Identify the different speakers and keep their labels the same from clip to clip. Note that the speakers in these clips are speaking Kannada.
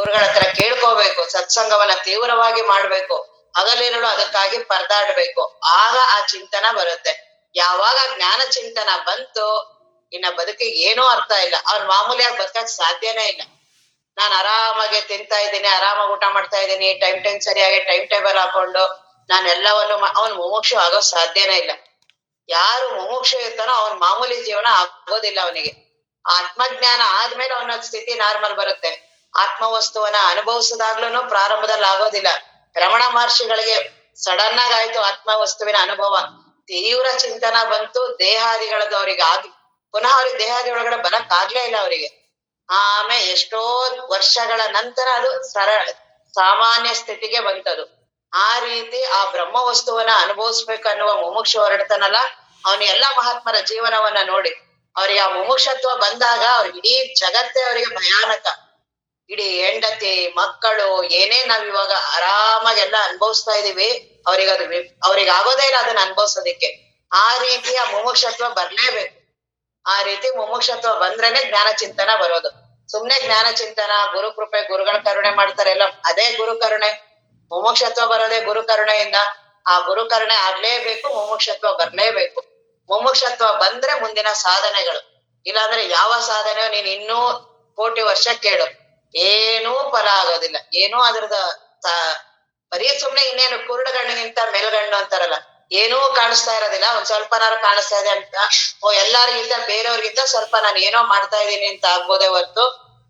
Speaker 1: ಗುರುಗಳ ಹತ್ರ ಕೇಳ್ಕೋಬೇಕು, ಸತ್ಸಂಗವನ್ನ ತೀವ್ರವಾಗಿ ಮಾಡ್ಬೇಕು, ಹಗಲಿರುಳು ಅದಕ್ಕಾಗಿ ಪರದಾಡ್ಬೇಕು. ಆಗ ಆ ಚಿಂತನ ಬರುತ್ತೆ. ಯಾವಾಗ ಜ್ಞಾನ ಚಿಂತನ ಬಂತು, ಇನ್ನ ಬದುಕಿಗೆ ಏನೂ ಅರ್ಥ ಇಲ್ಲ. ಅವ್ನ್ ಮಾಮೂಲಿಯಾಗಿ ಬದುಕಕ್ ಸಾಧ್ಯನೇ ಇಲ್ಲ. ನಾನ್ ಆರಾಮಾಗಿ ತಿಂತಾ ಇದ್ದೀನಿ, ಆರಾಮಾಗಿ ಊಟ ಮಾಡ್ತಾ ಇದ್ದೀನಿ, ಟೈಮ್ ಸರಿಯಾಗಿ ಟೈಮ್ ಟೇಬಲ್ ಹಾಕೊಂಡು ನಾನು ಎಲ್ಲವನ್ನು ಅವನ್ ಮುಮುಕ್ಷು ಆಗೋ ಸಾಧ್ಯನೇ ಇಲ್ಲ. ಯಾರು ಮುಮುಕ್ಷು ಇರ್ತಾನೋ ಅವನ್ ಮಾಮೂಲಿ ಜೀವನ ಆಗೋದಿಲ್ಲ ಅವನಿಗೆ. ಆತ್ಮಜ್ಞಾನ ಆದ್ಮೇಲೆ ಅವನ ಸ್ಥಿತಿ ನಾರ್ಮಲ್ ಬರುತ್ತೆ. ಆತ್ಮವಸ್ತುವನ್ನ ಅನುಭವಿಸಿದಾಗ್ಲೂ ಪ್ರಾರಂಭದಲ್ಲಿ ಆಗೋದಿಲ್ಲ. ರಮಣ ಮಹರ್ಷಿಗಳಿಗೆ ಸಡನ್ ಆಗಿ ಆಯ್ತು ಆತ್ಮವಸ್ತುವಿನ ಅನುಭವ. ತೀವ್ರ ಚಿಂತನ ಬಂತು, ದೇಹಾದಿಗಳದ್ದು ಅವ್ರಿಗೆ ಪುನಃ ಅವ್ರಿಗೆ ದೇಹಾದಿ ಒಳಗಡೆ ಬರಕ್ ಆಗ್ಲೇ ಇಲ್ಲ ಅವರಿಗೆ. ಆಮೇಲೆ ಎಷ್ಟೋ ವರ್ಷಗಳ ನಂತರ ಅದು ಸಾಮಾನ್ಯ ಸ್ಥಿತಿಗೆ ಬಂತದು. ಆ ರೀತಿ ಆ ಬ್ರಹ್ಮ ವಸ್ತುವನ್ನ ಅನುಭವಿಸ್ಬೇಕನ್ನುವ ಮುಮುಕ್ಷು ಹೊರಡ್ತಾನಲ್ಲ, ಅವನ ಎಲ್ಲಾ ಮಹಾತ್ಮರ ಜೀವನವನ್ನ ನೋಡಿ ಅವ್ರಿಗೆ ಆ ಮುಮುಕ್ಷತ್ವ ಬಂದಾಗ ಅವ್ರಿಗೆ ಇಡೀ ಜಗತ್ತೇ ಅವರಿಗೆ ಭಯಾನಕ. ಇಡೀ ಹೆಂಡತಿ ಮಕ್ಕಳು ಏನೇ ನಾವ್ ಇವಾಗ ಆರಾಮಾಗೆಲ್ಲ ಅನುಭವಿಸ್ತಾ ಇದೀವಿ, ಅವ್ರಿಗೆ ಆಗೋದೇ ಇಲ್ಲ ಅದನ್ನ ಅನುಭವಿಸೋದಿಕ್ಕೆ. ಆ ರೀತಿಯ ಮುಮುಕ್ಷತ್ವ ಬರ್ಲೇಬೇಕು. ಆ ರೀತಿ ಮುಮುಕ್ಷತ್ವ ಬಂದ್ರೇನೆ ಜ್ಞಾನ ಚಿಂತನ ಬರೋದು. ಸುಮ್ನೆ ಜ್ಞಾನ ಚಿಂತನ, ಗುರು ಕೃಪೆ, ಗುರುಗಳ ಕರುಣೆ ಮಾಡ್ತಾರೆ ಎಲ್ಲ, ಅದೇ ಗುರು ಕರುಣೆ. ಮುಮುಕ್ಷತ್ವ ಬರೋದೇ ಗುರು ಕರುಣೆಯಿಂದ. ಆ ಗುರು ಕರುಣೆ ಆಗ್ಲೇಬೇಕು, ಮುಮುಕ್ಷತ್ವ ಬರ್ಲೇಬೇಕು. ಮುಮುಕ್ಷತ್ವ ಬಂದ್ರೆ ಮುಂದಿನ ಸಾಧನೆಗಳು. ಇಲ್ಲಾಂದ್ರೆ ಯಾವ ಸಾಧನೆಯೋ ನೀನ್ ಇನ್ನೂ ಕೋಟಿ ವರ್ಷ ಕೇಳು, ಏನೂ ಫಲ ಆಗೋದಿಲ್ಲ. ಏನೂ ಅದ್ರದ ಬರೀ ಸುಮ್ನೆ ಇನ್ನೇನು ಕುರುಡುಗಣ್ಣಿಗಿಂತ ಮೇಲ್ಗಣ್ಣು ಅಂತಾರಲ್ಲ, ಏನೂ ಕಾಣಿಸ್ತಾ ಇರೋದಿಲ್ಲ. ಒಂದ್ ಸ್ವಲ್ಪನಾರು ಕಾಣಿಸ್ತಾ ಇದೆ ಅಂತ ಎಲ್ಲರಿಗಿಂತ ಬೇರೆಯವ್ರಿಗಿಂತ ಸ್ವಲ್ಪ ನಾನು ಏನೋ ಮಾಡ್ತಾ ಇದ್ದೀನಿ ಅಂತ ಆಗ್ಬೋದೇ ಹೊರ್ತು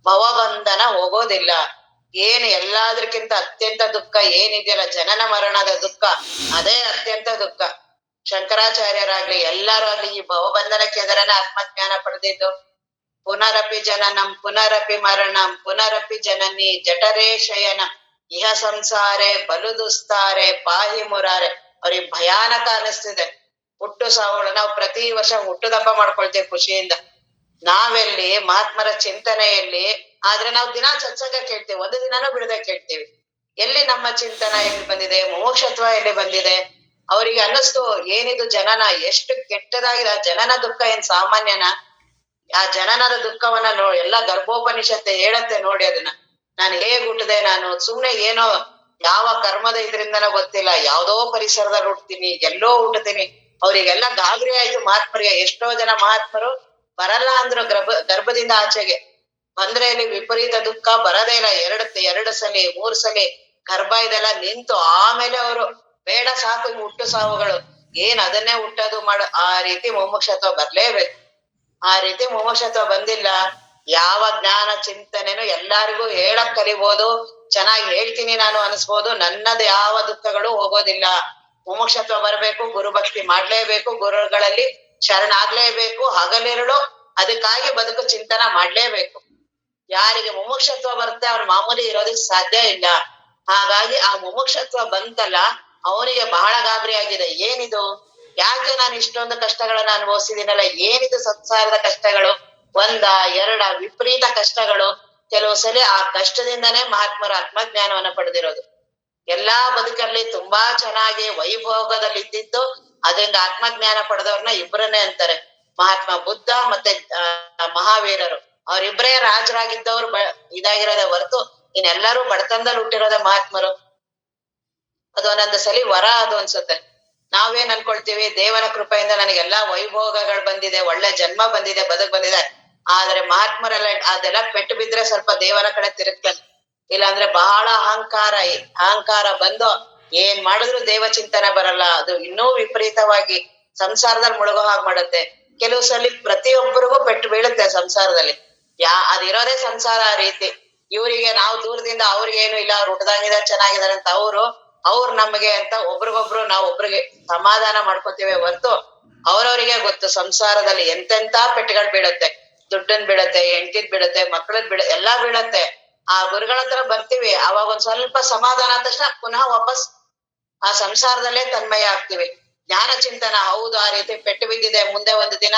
Speaker 1: ಭವಬಂಧನ ಹೋಗೋದಿಲ್ಲ. ಏನು ಎಲ್ಲಾದ್ರಕ್ಕಿಂತ ಅತ್ಯಂತ ದುಃಖ ಏನಿದೆಯಲ್ಲ, ಜನನ ಮರಣದ ದುಃಖ, ಅದೇ ಅತ್ಯಂತ ದುಃಖ. ಶಂಕರಾಚಾರ್ಯರಾಗ್ಲಿ ಎಲ್ಲಾರು ಆಗ್ಲಿ ಈ ಭವಬಂಧನಕ್ಕೆ ಎದುರನೇ ಆತ್ಮಜ್ಞಾನ ಪಡೆದಿದ್ದು. ಪುನರಪಿ ಜನನಂ ಪುನರಪಿ ಮರಣಂ ಪುನರಪಿ ಜನನಿ ಜಠರೇ ಶಯನ ಇಹ ಸಂಸಾರೆ ಬಲು ದುಸ್ತಾರೆ ಪಾಹಿ ಮುರಾರೆ. ಅವ್ರಿಗೆ ಭಯಾನಕ ಅನಿಸ್ತಿದೆ ಹುಟ್ಟು ಸಾವುಗಳು. ನಾವು ಪ್ರತಿ ವರ್ಷ ಹುಟ್ಟುದಬ್ಬ ಮಾಡ್ಕೊಳ್ತೇವೆ ಖುಷಿಯಿಂದ. ನಾವೆಲ್ಲಿ ಮಹಾತ್ಮರ ಚಿಂತನೆಯಲ್ಲಿ ಆದ್ರೆ ನಾವು ದಿನಾ ಸತ್ಸಂಗ ಕೇಳ್ತೀವಿ, ಒಂದು ದಿನಾನೂ ಬಿಡದೆ ಕೇಳ್ತೀವಿ. ಎಲ್ಲಿ ನಮ್ಮ ಚಿಂತನ ಎಲ್ಲಿ ಬಂದಿದೆ, ಮುಮುಕ್ಷತ್ವ ಎಲ್ಲಿ ಬಂದಿದೆ? ಅವರಿಗೆ ಅನ್ನಿಸ್ತು ಏನಿದು ಜನನ, ಎಷ್ಟು ಕೆಟ್ಟದಾಗಿದೆ. ಆ ಜನನ ದುಃಖ ಏನ್ ಸಾಮಾನ್ಯನ? ಆ ಜನನದ ದುಃಖವನ್ನ ಎಲ್ಲ ಗರ್ಭೋಪನಿಷತ್ತೆ ಹೇಳತ್ತೆ ನೋಡಿ ಅದನ್ನ. ನಾನು ಹೇಗ್ ಹುಟ್ಟದೆ, ನಾನು ಸುಮ್ನೆ ಏನೋ ಯಾವ ಕರ್ಮದ ಇದ್ರಿಂದನೋ ಗೊತ್ತಿಲ್ಲ, ಯಾವ್ದೋ ಪರಿಸರದಲ್ಲಿ ಹುಟ್ತೀನಿ, ಎಲ್ಲೋ ಹುಟ್ಟತೀನಿ. ಅವ್ರಿಗೆಲ್ಲ ಗಾಬರಿ ಆಯ್ತು ಮಹಾತ್ಮರಿಗೆ. ಎಷ್ಟೋ ಜನ ಮಹಾತ್ಮರು ಬರಲ್ಲ ಅಂದ್ರು ಗರ್ಭದಿಂದ ಆಚೆಗೆ. ಬಂದ್ರೆ ಇಲ್ಲಿ ವಿಪರೀತ ದುಃಖ ಬರದೇ ಇಲ್ಲ. ಎರಡು ಸಲಿ 3 ಸಲಿ ಗರ್ಭ ಇದೆಲ್ಲ ನಿಂತು ಆಮೇಲೆ ಅವರು ಬೇಡ ಸಾಕು ಹುಟ್ಟು ಸಾವುಗಳು, ಏನ್ ಅದನ್ನೇ ಹುಟ್ಟೋದು ಮಾಡ. ಆ ರೀತಿ ಮುಮುಕ್ಷತ್ವ ಬರ್ಲೇಬೇಕು. ಆ ರೀತಿ ಮುಮುಕ್ಷತ್ವ ಬಂದಿಲ್ಲ. ಯಾವ ಜ್ಞಾನ ಚಿಂತನೆನು ಎಲ್ಲಾರಿಗೂ ಹೇಳಕ್ ಕಲಿಬೋದು, ಚೆನ್ನಾಗಿ ಹೇಳ್ತೀನಿ ನಾನು ಅನಿಸ್ಬೋದು, ನನ್ನದು ಯಾವ ದುಃಖಗಳು ಹೋಗೋದಿಲ್ಲ. ಮುಮುಕ್ಷತ್ವ ಬರ್ಬೇಕು, ಗುರು ಭಕ್ತಿ ಮಾಡ್ಲೇಬೇಕು, ಗುರುಗಳಲ್ಲಿ ಶರಣಾಗ್ಲೇಬೇಕು, ಹಗಲಿರುಳು ಅದಕ್ಕಾಗಿ ಬದುಕು ಚಿಂತನ ಮಾಡ್ಲೇಬೇಕು. ಯಾರಿಗೆ ಮುಮುಕ್ಷತ್ವ ಬರುತ್ತೆ ಅವ್ರ ಮಾಮೂಲಿ ಇರೋದಕ್ ಸಾಧ್ಯ ಇಲ್ಲ. ಹಾಗಾಗಿ ಆ ಮುಮುಕ್ಷತ್ವ ಬಂತಲ್ಲ, ಅವನಿಗೆ ಬಹಳ ಗಾಬರಿ ಆಗಿದೆ. ಏನಿದು, ಯಾಕೆ ನಾನು ಇಷ್ಟೊಂದು ಕಷ್ಟಗಳನ್ನ ಅನುಭವಿಸಿದೀನಲ್ಲ, ಏನಿದು ಸಂಸಾರದ ಕಷ್ಟಗಳು, 1 2 ವಿಪರೀತ ಕಷ್ಟಗಳು. ಕೆಲವು ಸಲ ಆ ಕಷ್ಟದಿಂದನೇ ಮಹಾತ್ಮರ ಆತ್ಮಜ್ಞಾನವನ್ನ ಪಡೆದಿರೋದು. ಎಲ್ಲಾ ಬದುಕಲ್ಲಿ ತುಂಬಾ ಚೆನ್ನಾಗಿ ವೈಭೋಗದಲ್ಲಿ ಇದ್ದಿದ್ದು, ಅದರಿಂದ ಆತ್ಮಜ್ಞಾನ ಪಡೆದವ್ರನ್ನ ಇಬ್ಬರನ್ನೇ ಅಂತಾರೆ, ಮಹಾತ್ಮ ಬುದ್ಧ ಮತ್ತೆ ಮಹಾವೀರರು. ಅವ್ರಿಬ್ರೇ ರಾಜರಾಗಿದ್ದವ್ರು ಇದಾಗಿರೋದೇ ಹೊರತು ಇನ್ನೆಲ್ಲರೂ ಬಡತನದಲ್ಲಿ ಹುಟ್ಟಿರೋದೇ ಮಹಾತ್ಮರು. ಅದು ಒಂದೊಂದು ಸಲಿ ವರ ಅದು ಅನ್ಸುತ್ತೆ. ನಾವೇನ್ ಅನ್ಕೊಳ್ತೀವಿ, ದೇವರ ಕೃಪೆಯಿಂದ ನನಗೆಲ್ಲಾ ವೈಭೋಗಗಳು ಬಂದಿದೆ, ಒಳ್ಳೆ ಜನ್ಮ ಬಂದಿದೆ, ಬದುಕ್ ಬಂದಿದೆ. ಆದ್ರೆ ಮಹಾತ್ಮರೆಲ್ಲ ಅದೆಲ್ಲ ಪೆಟ್ಟು ಬಿದ್ರೆ ಸ್ವಲ್ಪ ದೇವರ ಕಡೆ ತಿರುಗ್ತಾರೆ. ಇಲ್ಲಾಂದ್ರೆ ಬಹಳ ಅಹಂಕಾರ ಬಂದು ಏನ್ ಮಾಡಿದ್ರು ದೇವ ಚಿಂತನೆ ಬರಲ್ಲ. ಅದು ಇನ್ನೂ ವಿಪರೀತವಾಗಿ ಸಂಸಾರದಲ್ಲಿ ಮುಳುಗೋ ಹಾಗೆ ಮಾಡುತ್ತೆ. ಕೆಲವು ಸಲ ಪ್ರತಿಯೊಬ್ಬರಿಗೂ ಪೆಟ್ಟು ಬೀಳುತ್ತೆ ಸಂಸಾರದಲ್ಲಿ. ಅದಿರೋದೇ ಸಂಸಾರ ಆ ರೀತಿ. ಇವರಿಗೆ ನಾವು ದೂರದಿಂದ ಅವ್ರಿಗೆ ಏನು ಇಲ್ಲ, ಅವ್ರು ಹುಟ್ಟದಾಗಿದ್ದಾರೆ ಚೆನ್ನಾಗಿದ್ದಾರೆ ಅಂತ ಅವ್ರು ನಮಗೆ ಅಂತ ಒಬ್ರಿಗೊಬ್ರು ನಾವು ಒಬ್ರಿಗೆ ಸಮಾಧಾನ ಮಾಡ್ಕೋತೀವಿ ಹೊರ್ತು ಅವ್ರವ್ರಿಗೆ ಗೊತ್ತು ಸಂಸಾರದಲ್ಲಿ ಎಂತೆಂತ ಪೆಟ್ಟುಗಳು ಬೀಳುತ್ತೆ. ದುಡ್ಡನ್ ಬೀಳತ್ತೆ, ಹೆಂಡತಿದ್ ಬೀಳತ್ತೆ, ಮಕ್ಕಳದ್ ಎಲ್ಲಾ ಬೀಳತ್ತೆ. ಆ ಗುರುಗಳ ಹತ್ರ ಬರ್ತೀವಿ, ಅವಾಗ ಒಂದ್ ಸ್ವಲ್ಪ ಸಮಾಧಾನ ಆದ ತಕ್ಷಣ ಪುನಃ ವಾಪಸ್ ಆ ಸಂಸಾರದಲ್ಲೇ ತನ್ಮಯ ಆಗ್ತೀವಿ. ಜ್ಞಾನ ಚಿಂತನ ಹೌದು, ಆ ರೀತಿ ಪೆಟ್ಟು ಬಿದ್ದಿದೆ, ಮುಂದೆ ಒಂದು ದಿನ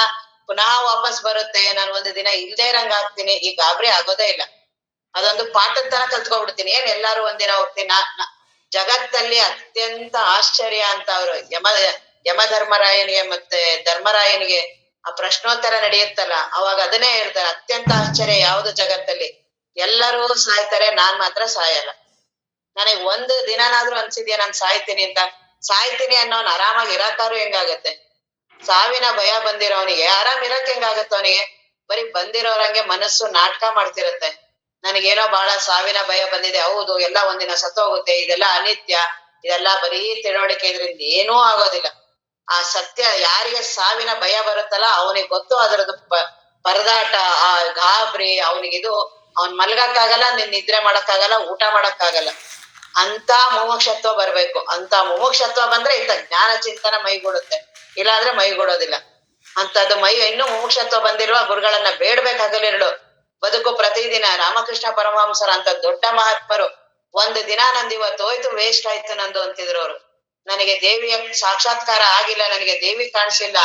Speaker 1: ಪುನಃ ವಾಪಸ್ ಬರುತ್ತೆ, ನಾನು ಒಂದು ದಿನ ಇಲ್ದೇ ಇರಂಗ್ ಆಗ್ತೀನಿ, ಈ ಗಾಬರಿ ಆಗೋದೇ ಇಲ್ಲ. ಅದೊಂದು ಪಾಠದ ತರ ಕಲ್ತ್ಕೊಂಡ್ಬಿಡ್ತೀನಿ. ಏನ್ ಎಲ್ಲಾರು ಒಂದಿನ ಹೋಗ್ತೀನಿ. ಜಗತ್ತಲ್ಲಿ ಅತ್ಯಂತ ಆಶ್ಚರ್ಯ ಅಂತ ಅವರು ಯಮಧರ್ಮರಾಯನಿಗೆ ಮತ್ತೆ ಧರ್ಮರಾಯನಿಗೆ ಆ ಪ್ರಶ್ನೋತ್ತರ ನಡೆಯುತ್ತಲ್ಲ, ಅವಾಗ ಅದನ್ನೇ ಹೇಳ್ತಾರೆ, ಅತ್ಯಂತ ಆಶ್ಚರ್ಯ ಯಾವುದು ಜಗತ್ತಲ್ಲಿ, ಎಲ್ಲರೂ ಸಾಯ್ತಾರೆ, ನಾನ್ ಮಾತ್ರ ಸಾಯಲ್ಲ. ನನಗ್ ಒಂದು ದಿನನಾದ್ರೂ ಅನ್ಸಿದ್ಯಾ ನಾನ್ ಸಾಯ್ತೀನಿ ಅಂತ? ಸಾಯ್ತೀನಿ ಅನ್ನೋನ್ ಆರಾಮಾಗಿ ಇರಕ್ಕಾದ್ರೂ ಹೆಂಗಾಗತ್ತೆ? ಸಾವಿನ ಭಯ ಬಂದಿರೋನಿಗೆ ಆರಾಮ್ ಇರಕ್ ಹೆಂಗಾಗತ್ತೆ ಅವನಿಗೆ? ಬರೀ ಬಂದಿರೋರಂಗೆ ಮನಸ್ಸು ನಾಟಕ ಮಾಡ್ತಿರತ್ತೆ. ನನಗೇನೋ ಬಹಳ ಸಾವಿನ ಭಯ ಬಂದಿದೆ, ಹೌದು ಎಲ್ಲ ಒಂದಿನ ಸತ್ತೋಗುತ್ತೆ, ಇದೆಲ್ಲ ಅನಿತ್ಯ, ಇದೆಲ್ಲ ಬರೀ ತಿಳುವಳಿಕೆ, ಇದ್ರಿಂದ ಏನೂ ಆಗೋದಿಲ್ಲ. ಆ ಸತ್ಯ ಯಾರಿಗೆ ಸಾವಿನ ಭಯ ಬರುತ್ತಲ್ಲ ಅವನಿಗೆ ಗೊತ್ತು ಅದ್ರದ್ದು ಪರದಾಟ, ಆ ಗಾಬರಿ ಅವನಿಗಿದು. ಅವ್ನ್ ಮಲ್ಗಕ್ಕಾಗಲ್ಲ, ನಿದ್ರೆ ಮಾಡಕ್ಕಾಗಲ್ಲ, ಊಟ ಮಾಡಕ್ಕಾಗಲ್ಲ. ಅಂತ ಮುಮುಕ್ಷತ್ವ ಬರ್ಬೇಕು. ಅಂತ ಮುಮುಕ್ಷತ್ವ ಬಂದ್ರೆ ಇಂಥ ಜ್ಞಾನ ಚಿಂತನ ಮೈಗೂಡುತ್ತೆ, ಇಲ್ಲಾಂದ್ರೆ ಮೈಗೂಡೋದಿಲ್ಲ. ಅಂತದ್ದು ಇನ್ನೂ ಮುಮುಕ್ಷತ್ವ ಬಂದಿರುವ ಗುರುಗಳನ್ನ ಬೇಡ್ಬೇಕಾಗಲಿರಳು. ಬದುಕು ಪ್ರತಿದಿನ ರಾಮಕೃಷ್ಣ ಪರಮಹಂಸರ ಅಂತ ದೊಡ್ಡ ಮಹಾತ್ಮರು ಒಂದು ದಿನ ನಂದು ಇವತ್ತು ಹೋಯ್ತು, ವೇಸ್ಟ್ ಆಯ್ತು ನಂದು ಅಂತಿದ್ರು ಅವ್ರು. ನನಗೆ ದೇವಿಯ ಸಾಕ್ಷಾತ್ಕಾರ ಆಗಿಲ್ಲ, ನನಗೆ ದೇವಿ ಕಾಣಿಸಿಲ್ಲ,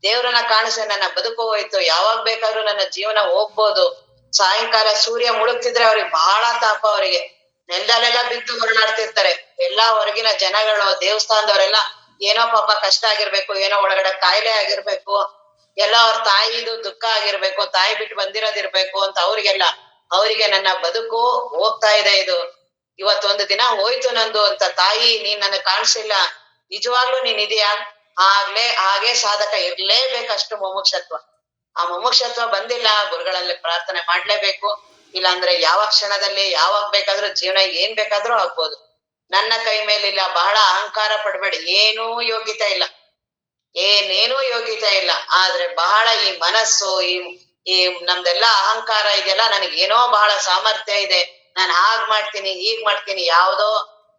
Speaker 1: ದೇವ್ರನ್ನ ಕಾಣಿಸಿ ನನ್ನ ಬದುಕು ಹೋಯ್ತು, ಯಾವಾಗ ಬೇಕಾದ್ರೂ ನನ್ನ ಜೀವನ ಹೋಗ್ಬೋದು. ಸಾಯಂಕಾಲ ಸೂರ್ಯ ಮುಳುಗ್ತಿದ್ರೆ ಅವ್ರಿಗೆ ಬಹಳ ತಾಪ, ಅವರಿಗೆ ನೆಲದಲ್ಲೆಲ್ಲ ಬಿದ್ದು ಹೊರನಾಡ್ತಿರ್ತಾರೆ. ಎಲ್ಲಾ ಹೊರಗಿನ ಜನಗಳು, ದೇವಸ್ಥಾನದವರೆಲ್ಲ ಏನೋ ಪಾಪ ಕಷ್ಟ ಆಗಿರ್ಬೇಕು, ಏನೋ ಒಳಗಡೆ ಕಾಯಿಲೆ ಆಗಿರ್ಬೇಕು, ಎಲ್ಲ ಅವ್ರ ತಾಯಿದು ದುಃಖ ಆಗಿರ್ಬೇಕು, ತಾಯಿ ಬಿಟ್ಟು ಬಂದಿರೋದಿರ್ಬೇಕು ಅಂತ ಅವರಿಗೆ ನನ್ನ ಬದುಕು ಹೋಗ್ತಾ ಇದೆ, ಇದು ಇವತ್ತೊಂದು ದಿನ ಹೋಯ್ತು ನಂದು ಅಂತ. ತಾಯಿ ನೀನ್ ನನಗ್ ಕಾಣಿಸಿಲ್ಲ, ನಿಜವಾಗ್ಲೂ ನೀನ್ ಇದೆಯಾ? ಹಾಗೆ ಸಾಧಕ ಇರ್ಲೇಬೇಕಷ್ಟು ಮುಮುಕ್ಷತ್ವ. ಆ ಮುಮುಕ್ಷತ್ವ ಬಂದಿಲ್ಲ, ಗುರುಗಳಲ್ಲಿ ಪ್ರಾರ್ಥನೆ ಮಾಡ್ಲೇಬೇಕು. ಇಲ್ಲಾಂದ್ರೆ ಯಾವ ಕ್ಷಣದಲ್ಲಿ ಯಾವಾಗ ಬೇಕಾದ್ರೂ ಜೀವನ ಏನ್ ಬೇಕಾದ್ರೂ ಆಗ್ಬೋದು. ನನ್ನ ಕೈ ಮೇಲಿಲ್ಲ, ಬಹಳ ಅಹಂಕಾರ ಪಡ್ಬೇಡಿ, ಏನೂ ಯೋಗ್ಯತೆ ಇಲ್ಲ, ಏನೇನೂ ಯೋಗ್ಯತೆ ಇಲ್ಲ. ಆದ್ರೆ ಬಹಳ ಈ ಮನಸ್ಸು, ಈ ನಮ್ದೆಲ್ಲ ಅಹಂಕಾರ ಇದೆಲ್ಲ, ನನಗೇನೋ ಬಹಳ ಸಾಮರ್ಥ್ಯ ಇದೆ, ನಾನು ಹಾಗ್ ಮಾಡ್ತೀನಿ ಹೀಗ್ ಮಾಡ್ತೀನಿ, ಯಾವ್ದೋ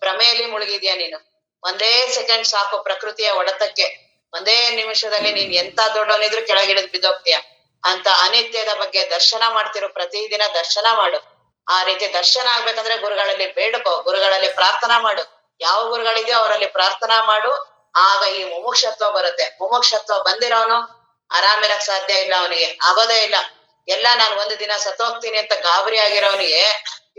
Speaker 1: ಭ್ರಮೆಯಲ್ಲಿ ಮುಳುಗಿದ್ಯಾ ನೀನು. ಒಂದೇ ಸೆಕೆಂಡ್ ಸಾಕು ಪ್ರಕೃತಿಯ ಹೊಡೆತಕ್ಕೆ, ಒಂದೇ ನಿಮಿಷದಲ್ಲಿ ನೀನ್ ಎಂತ ದೊಡ್ಡವನಿದ್ರು ಕೆಳಗಿಳಿದ್ ಬಿದ್ದೋಗ್ತೀಯ. ಅಂತ ಅನಿತ್ಯದ ಬಗ್ಗೆ ದರ್ಶನ ಮಾಡ್ತಿರೋ, ಪ್ರತಿದಿನ ದರ್ಶನ ಮಾಡು. ಆ ರೀತಿ ದರ್ಶನ ಆಗ್ಬೇಕಂದ್ರೆ ಗುರುಗಳಲ್ಲಿ ಬೇಡ್ಕೋ, ಗುರುಗಳಲ್ಲಿ ಪ್ರಾರ್ಥನಾ ಮಾಡು. ಯಾವ ಗುರುಗಳಿದೆಯೋ ಅವರಲ್ಲಿ ಪ್ರಾರ್ಥನಾ ಮಾಡು. ಆಗ ಈ ಮುಮುಕ್ಷತ್ವ ಬರುತ್ತೆ. ಮುಮುಕ್ಷತ್ವ ಬಂದಿರೋನು ಆರಾಮಿರಕ್ ಸಾಧ್ಯ ಇಲ್ಲ, ಅವನಿಗೆ ಆಗೋದೇ ಇಲ್ಲ. ಎಲ್ಲ ನಾನು ಒಂದು ದಿನ ಸತ್ತೋಗ್ತೀನಿ ಅಂತ ಗಾಬರಿ ಆಗಿರೋನಿಗೆ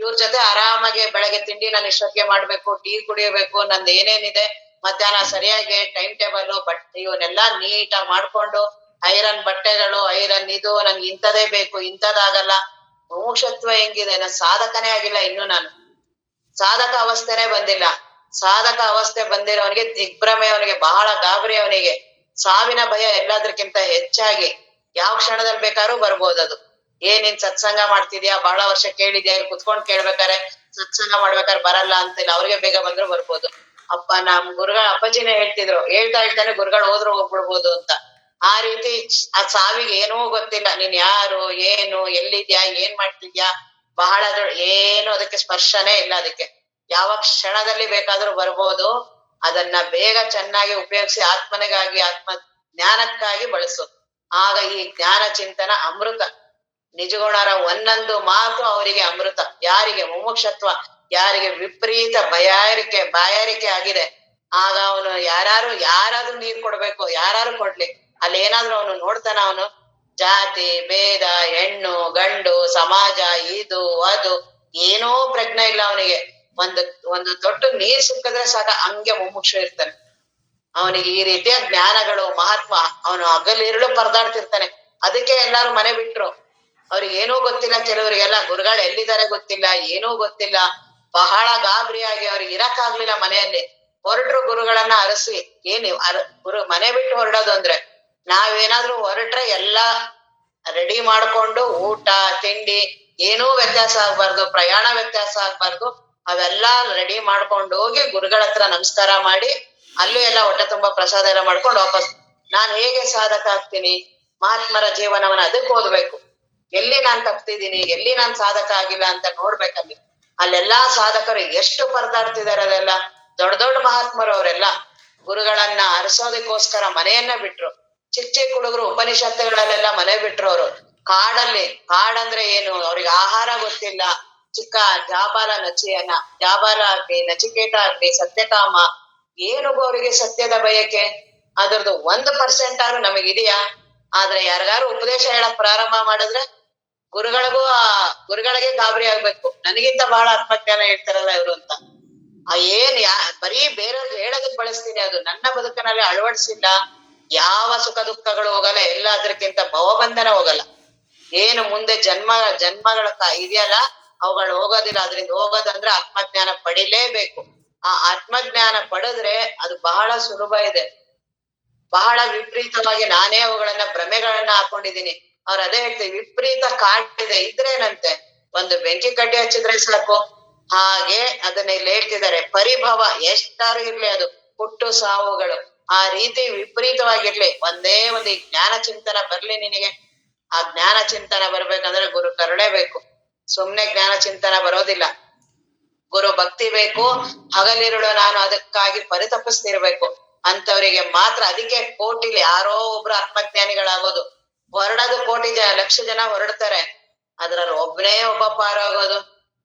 Speaker 1: ಇವ್ರ ಜೊತೆ ಆರಾಮಾಗಿ ಬೆಳಗ್ಗೆ ತಿಂಡಿ ನಾನು ಇಷ್ಟೊತ್ತಿಗೆ ಮಾಡ್ಬೇಕು, ಟೀ ಕುಡಿಯಬೇಕು, ನಂದು ಏನೇನಿದೆ ಮಧ್ಯಾಹ್ನ ಸರಿಯಾಗಿ ಟೈಮ್ ಟೇಬಲ್, ಇವನ್ನೆಲ್ಲಾ ನೀಟಾಗಿ ಮಾಡ್ಕೊಂಡು, ಐರನ್ ಬಟ್ಟೆಗಳು, ಐರನ್ ಇದು, ನನ್ಗೆ ಇಂಥದೇ ಬೇಕು, ಇಂಥದ್ದಾಗಲ್ಲ. ಮುಮುಕ್ಷತ್ವ ಹೆಂಗಿದೆ? ನಾನು ಸಾಧಕನೇ ಆಗಿಲ್ಲ ಇನ್ನು, ನಾನು ಸಾಧಕ ಅವಸ್ಥೆನೇ ಬಂದಿಲ್ಲ. ಸಾಧಕ ಅವಸ್ಥೆ ಬಂದಿರೋವನಿಗೆ ದಿಗ್ಭ್ರಮೆ, ಅವನಿಗೆ ಬಹಳ ಗಾಬರಿ, ಅವನಿಗೆ ಸಾವಿನ ಭಯ ಎಲ್ಲದಕ್ಕಿಂತ ಹೆಚ್ಚಾಗಿ. ಯಾವ ಕ್ಷಣದಲ್ಲಿ ಬೇಕಾದ್ರೂ ಬರ್ಬೋದದು. ನೀನ್ ಸತ್ಸಂಗ ಮಾಡ್ತಿದ್ಯಾ, ಬಹಳ ವರ್ಷ ಕೇಳಿದ್ಯಾ, ಇಲ್ಲಿ ಕುತ್ಕೊಂಡ್ ಕೇಳ್ಬೇಕಾರೆ ಸತ್ಸಂಗ ಮಾಡ್ಬೇಕಾದ್ರೆ ಬರಲ್ಲ ಅಂತಿಲ್ಲ, ಅವ್ರಿಗೆ ಬೇಗ ಬಂದ್ರು ಬರ್ಬೋದು. ನಮ್ ಗುರುಗಳ ಅಪ್ಪಾಜಿನೇ ಹೇಳ್ತಾನೆ ಗುರುಗಳು ಹೋದ್ರು ಹೋಗ್ಬಿಡ್ಬೋದು ಅಂತ. ಆ ರೀತಿ ಆ ಸಾವಿಗೆ ಏನೂ ಗೊತ್ತಿಲ್ಲ, ನೀನ್ ಯಾರು, ಏನು, ಎಲ್ಲಿದ್ಯಾ, ಏನ್ ಮಾಡ್ತಿದ್ಯಾ, ಬಹಳ ಏನು ಅದಕ್ಕೆ ಸ್ಪರ್ಶನೇ ಇಲ್ಲ. ಅದಕ್ಕೆ ಯಾವ ಕ್ಷಣದಲ್ಲಿ ಬೇಕಾದ್ರೂ ಬರ್ಬೋದು. ಅದನ್ನ ಬೇಗ ಚೆನ್ನಾಗಿ ಉಪಯೋಗಿಸಿ ಆತ್ಮನಿಗಾಗಿ, ಆತ್ಮ ಜ್ಞಾನಕ್ಕಾಗಿ ಬಳಸು. ಆಗ ಈ ಜ್ಞಾನ ಚಿಂತನ ಅಮೃತ. ನಿಜಗುಣರ ಒಂದೊಂದು ಮಾತು ಅವರಿಗೆ ಅಮೃತ. ಯಾರಿಗೆ ಮುಮುಕ್ಷತ್ವ, ಯಾರಿಗೆ ವಿಪರೀತ ಬಾಯಾರಿಕೆ ಆಗಿದೆ, ಆಗ ಅವನು ಯಾರಾದ್ರೂ ನೀರ್ ಕೊಡ್ಬೇಕು, ಯಾರು ಕೊಡ್ಲಿ, ಅಲ್ಲಿ ಏನಾದ್ರೂ ಅವನು ನೋಡ್ತಾನ? ಅವನು ಜಾತಿ ಭೇದ, ಹೆಣ್ಣು ಗಂಡು, ಸಮಾಜ, ಇದು ಅದು ಏನೋ ಪ್ರಜ್ಞೆ ಇಲ್ಲ ಅವನಿಗೆ. ಒಂದು ದೊಡ್ಡ ನೀರ್ ಸಿಕ್ಕಿದ್ರೆ ಸಾಕ ಹಂಗೆ ಮುಮುಕ್ಷ ಇರ್ತಾನೆ. ಅವನಿಗೆ ಈ ರೀತಿಯ ಜ್ಞಾನಗಳು, ಮಹಾತ್ಮ, ಅವನು ಹಗಲಿರುಳು ಪರದಾಡ್ತಿರ್ತಾನೆ. ಅದಕ್ಕೆ ಎಲ್ಲಾರು ಮನೆ ಬಿಟ್ರು. ಅವ್ರಿಗೆ ಏನೂ ಗೊತ್ತಿಲ್ಲ, ಕೆಲವರಿಗೆಲ್ಲ ಗುರುಗಳು ಎಲ್ಲಿದ್ದಾರೆ ಗೊತ್ತಿಲ್ಲ, ಏನೂ ಗೊತ್ತಿಲ್ಲ. ಬಹಳ ಗಾಬರಿಯಾಗಿ ಅವ್ರಿಗೆ ಇರಕ್ಕಾಗ್ಲಿಲ್ಲ ಮನೆಯಲ್ಲಿ. ಹೊರಟ್ರು ಗುರುಗಳನ್ನ ಅರಸಿ. ಮನೆ ಬಿಟ್ಟು ಹೊರಡೋದು ಅಂದ್ರೆ, ನಾವೇನಾದ್ರೂ ಹೊರಟ್ರೆ ಎಲ್ಲಾ ರೆಡಿ ಮಾಡ್ಕೊಂಡು, ಊಟ ತಿಂಡಿ ಏನೂ ವ್ಯತ್ಯಾಸ ಆಗ್ಬಾರ್ದು, ಪ್ರಯಾಣ ವ್ಯತ್ಯಾಸ ಆಗ್ಬಾರ್ದು, ಅವೆಲ್ಲಾ ರೆಡಿ ಮಾಡ್ಕೊಂಡು ಹೋಗಿ ಗುರುಗಳ ಹತ್ರ ನಮಸ್ಕಾರ ಮಾಡಿ, ಅಲ್ಲೂ ಎಲ್ಲ ಹೊಟ್ಟೆ ತುಂಬಾ ಪ್ರಸಾದ ಎಲ್ಲ ಮಾಡ್ಕೊಂಡು ವಾಪಸ್. ನಾನ್ ಹೇಗೆ ಸಾಧಕ ಆಗ್ತೀನಿ? ಮಹಾತ್ಮರ ಜೀವನವನ್ನ ಅದಕ್ಕೆ ಓದ್ಬೇಕು. ಎಲ್ಲಿ ನಾನ್ ತಪ್ತಿದ್ದೀನಿ, ಎಲ್ಲಿ ನಾನ್ ಸಾಧಕ ಆಗಿಲ್ಲ ಅಂತ ನೋಡ್ಬೇಕಲ್ಲಿ. ಅಲ್ಲೆಲ್ಲಾ ಸಾಧಕರು ಎಷ್ಟು ಪರದಾಡ್ತಿದಾರೆ, ಅದೆಲ್ಲ ದೊಡ್ಡ ದೊಡ್ಡ ಮಹಾತ್ಮರು. ಅವರೆಲ್ಲ ಗುರುಗಳನ್ನ ಅರಸೋದಕ್ಕೋಸ್ಕರ ಮನೆಯನ್ನ ಬಿಟ್ರು. ಚಿಕ್ಕ ಹುಡುಗರು ಉಪನಿಷತ್ತುಗಳಲ್ಲೆಲ್ಲ ಮನೆ ಬಿಟ್ರು ಅವರು. ಕಾಡಂದ್ರೆ ಏನು, ಅವ್ರಿಗೆ ಆಹಾರ ಗೊತ್ತಿಲ್ಲ. ಚಿಕ್ಕ ಜಾಬಾಲ ಆಗ್ಲಿ, ನಚಿಕೇತ ಆಗ್ಲಿ, ಸತ್ಯಕಾಮ, ಏನಿಗೂ ಅವರಿಗೆ ಸತ್ಯದ ಬಯಕೆ, ಅದ್ರದ್ದು 1% ಆದ್ರೂ ನಮಗಿದೆಯಾ? ಆದ್ರೆ ಯಾರಿಗಾರು ಉಪದೇಶ ಹೇಳಕ್ ಪ್ರಾರಂಭ ಮಾಡಿದ್ರೆ ಗುರುಗಳಿಗೆ ಗಾಬರಿ ಆಗ್ಬೇಕು, ನನಗಿಂತ ಬಹಳ ಆತ್ಮಜ್ಞಾನ ಹೇಳ್ತಾರಲ್ಲ ಇವ್ರು ಅಂತ. ಬರೀ ಬೇರೆಯವ್ರಿಗೆ ಹೇಳೋದಕ್ ಬಳಸ್ತೀನಿ, ಅದು ನನ್ನ ಬದುಕಿನಲ್ಲಿ ಅಳವಡಿಸಿಲ್ಲ. ಯಾವ ಸುಖ ದುಃಖಗಳು ಹೋಗಲ್ಲ, ಎಲ್ಲದಕ್ಕಿಂತ ಭವಬಂಧನ ಹೋಗಲ್ಲ. ಏನು ಮುಂದೆ ಜನ್ಮಗಳ ಇದೆಯಲ್ಲ, ಅವುಗಳು ಹೋಗೋದಿಲ್ಲ. ಅದರಿಂದ ಹೋಗೋದಂದ್ರೆ ಆತ್ಮಜ್ಞಾನ ಪಡಿಲೇಬೇಕು. ಆ ಆತ್ಮಜ್ಞಾನ ಪಡೆದ್ರೆ ಅದು ಬಹಳ ಸುಲಭ ಇದೆ. ಬಹಳ ವಿಪರೀತವಾಗಿ ನಾನೇ ಅವುಗಳನ್ನ ಭ್ರಮೆಗಳನ್ನ ಹಾಕೊಂಡಿದೀನಿ. ಅವ್ರು ಅದೇ ಹೇಳ್ತೀವಿ, ವಿಪರೀತ ಕಾಡ್ತಿದೆ ಇದ್ರೇನಂತೆ, ಒಂದು ಬೆಂಕಿ ಕಡ್ಡಿ ಹಚ್ಚಿದ್ರೆ ಸಾಕು. ಹಾಗೆ ಅದನ್ನ ಇಲ್ಲಿ ಹೇಳ್ತಿದ್ದಾರೆ, ಪರಿಭವ ಎಷ್ಟಾರು ಇರ್ಲಿ ಅದು ಹುಟ್ಟು ಸಾವುಗಳು ಆ ರೀತಿ ವಿಪರೀತವಾಗಿರ್ಲಿ, ಒಂದೇ ಒಂದು ಈ ಜ್ಞಾನ ಚಿಂತನ ಬರ್ಲಿ ನಿನಗೆ. ಆ ಜ್ಞಾನ ಚಿಂತನ ಬರ್ಬೇಕಂದ್ರೆ ಗುರು ಕರುಣೆ ಸುಮ್ನೆ ಜ್ಞಾನ ಚಿಂತನ ಬರೋದಿಲ್ಲ. ಗುರು ಭಕ್ತಿ ಬೇಕು. ಹಗಲಿರುಳು ನಾನು ಅದಕ್ಕಾಗಿ ಪರಿತಪಿಸ್ತಿರ್ಬೇಕು ಅಂತವರಿಗೆ ಮಾತ್ರ. ಅದಕ್ಕೆ ಕೋಟಿಲಿ ಯಾರೋ ಒಬ್ರು ಆತ್ಮಜ್ಞಾನಿಗಳಾಗೋದು. ಹೊರಡೋದು ಕೋಟಿ ಲಕ್ಷ ಜನ ಹೊರಡ್ತಾರೆ, ಅದ್ರಲ್ಲಿ ಒಬ್ಬನೇ ಒಬ್ಬ ಪಾರಾಗೋದು.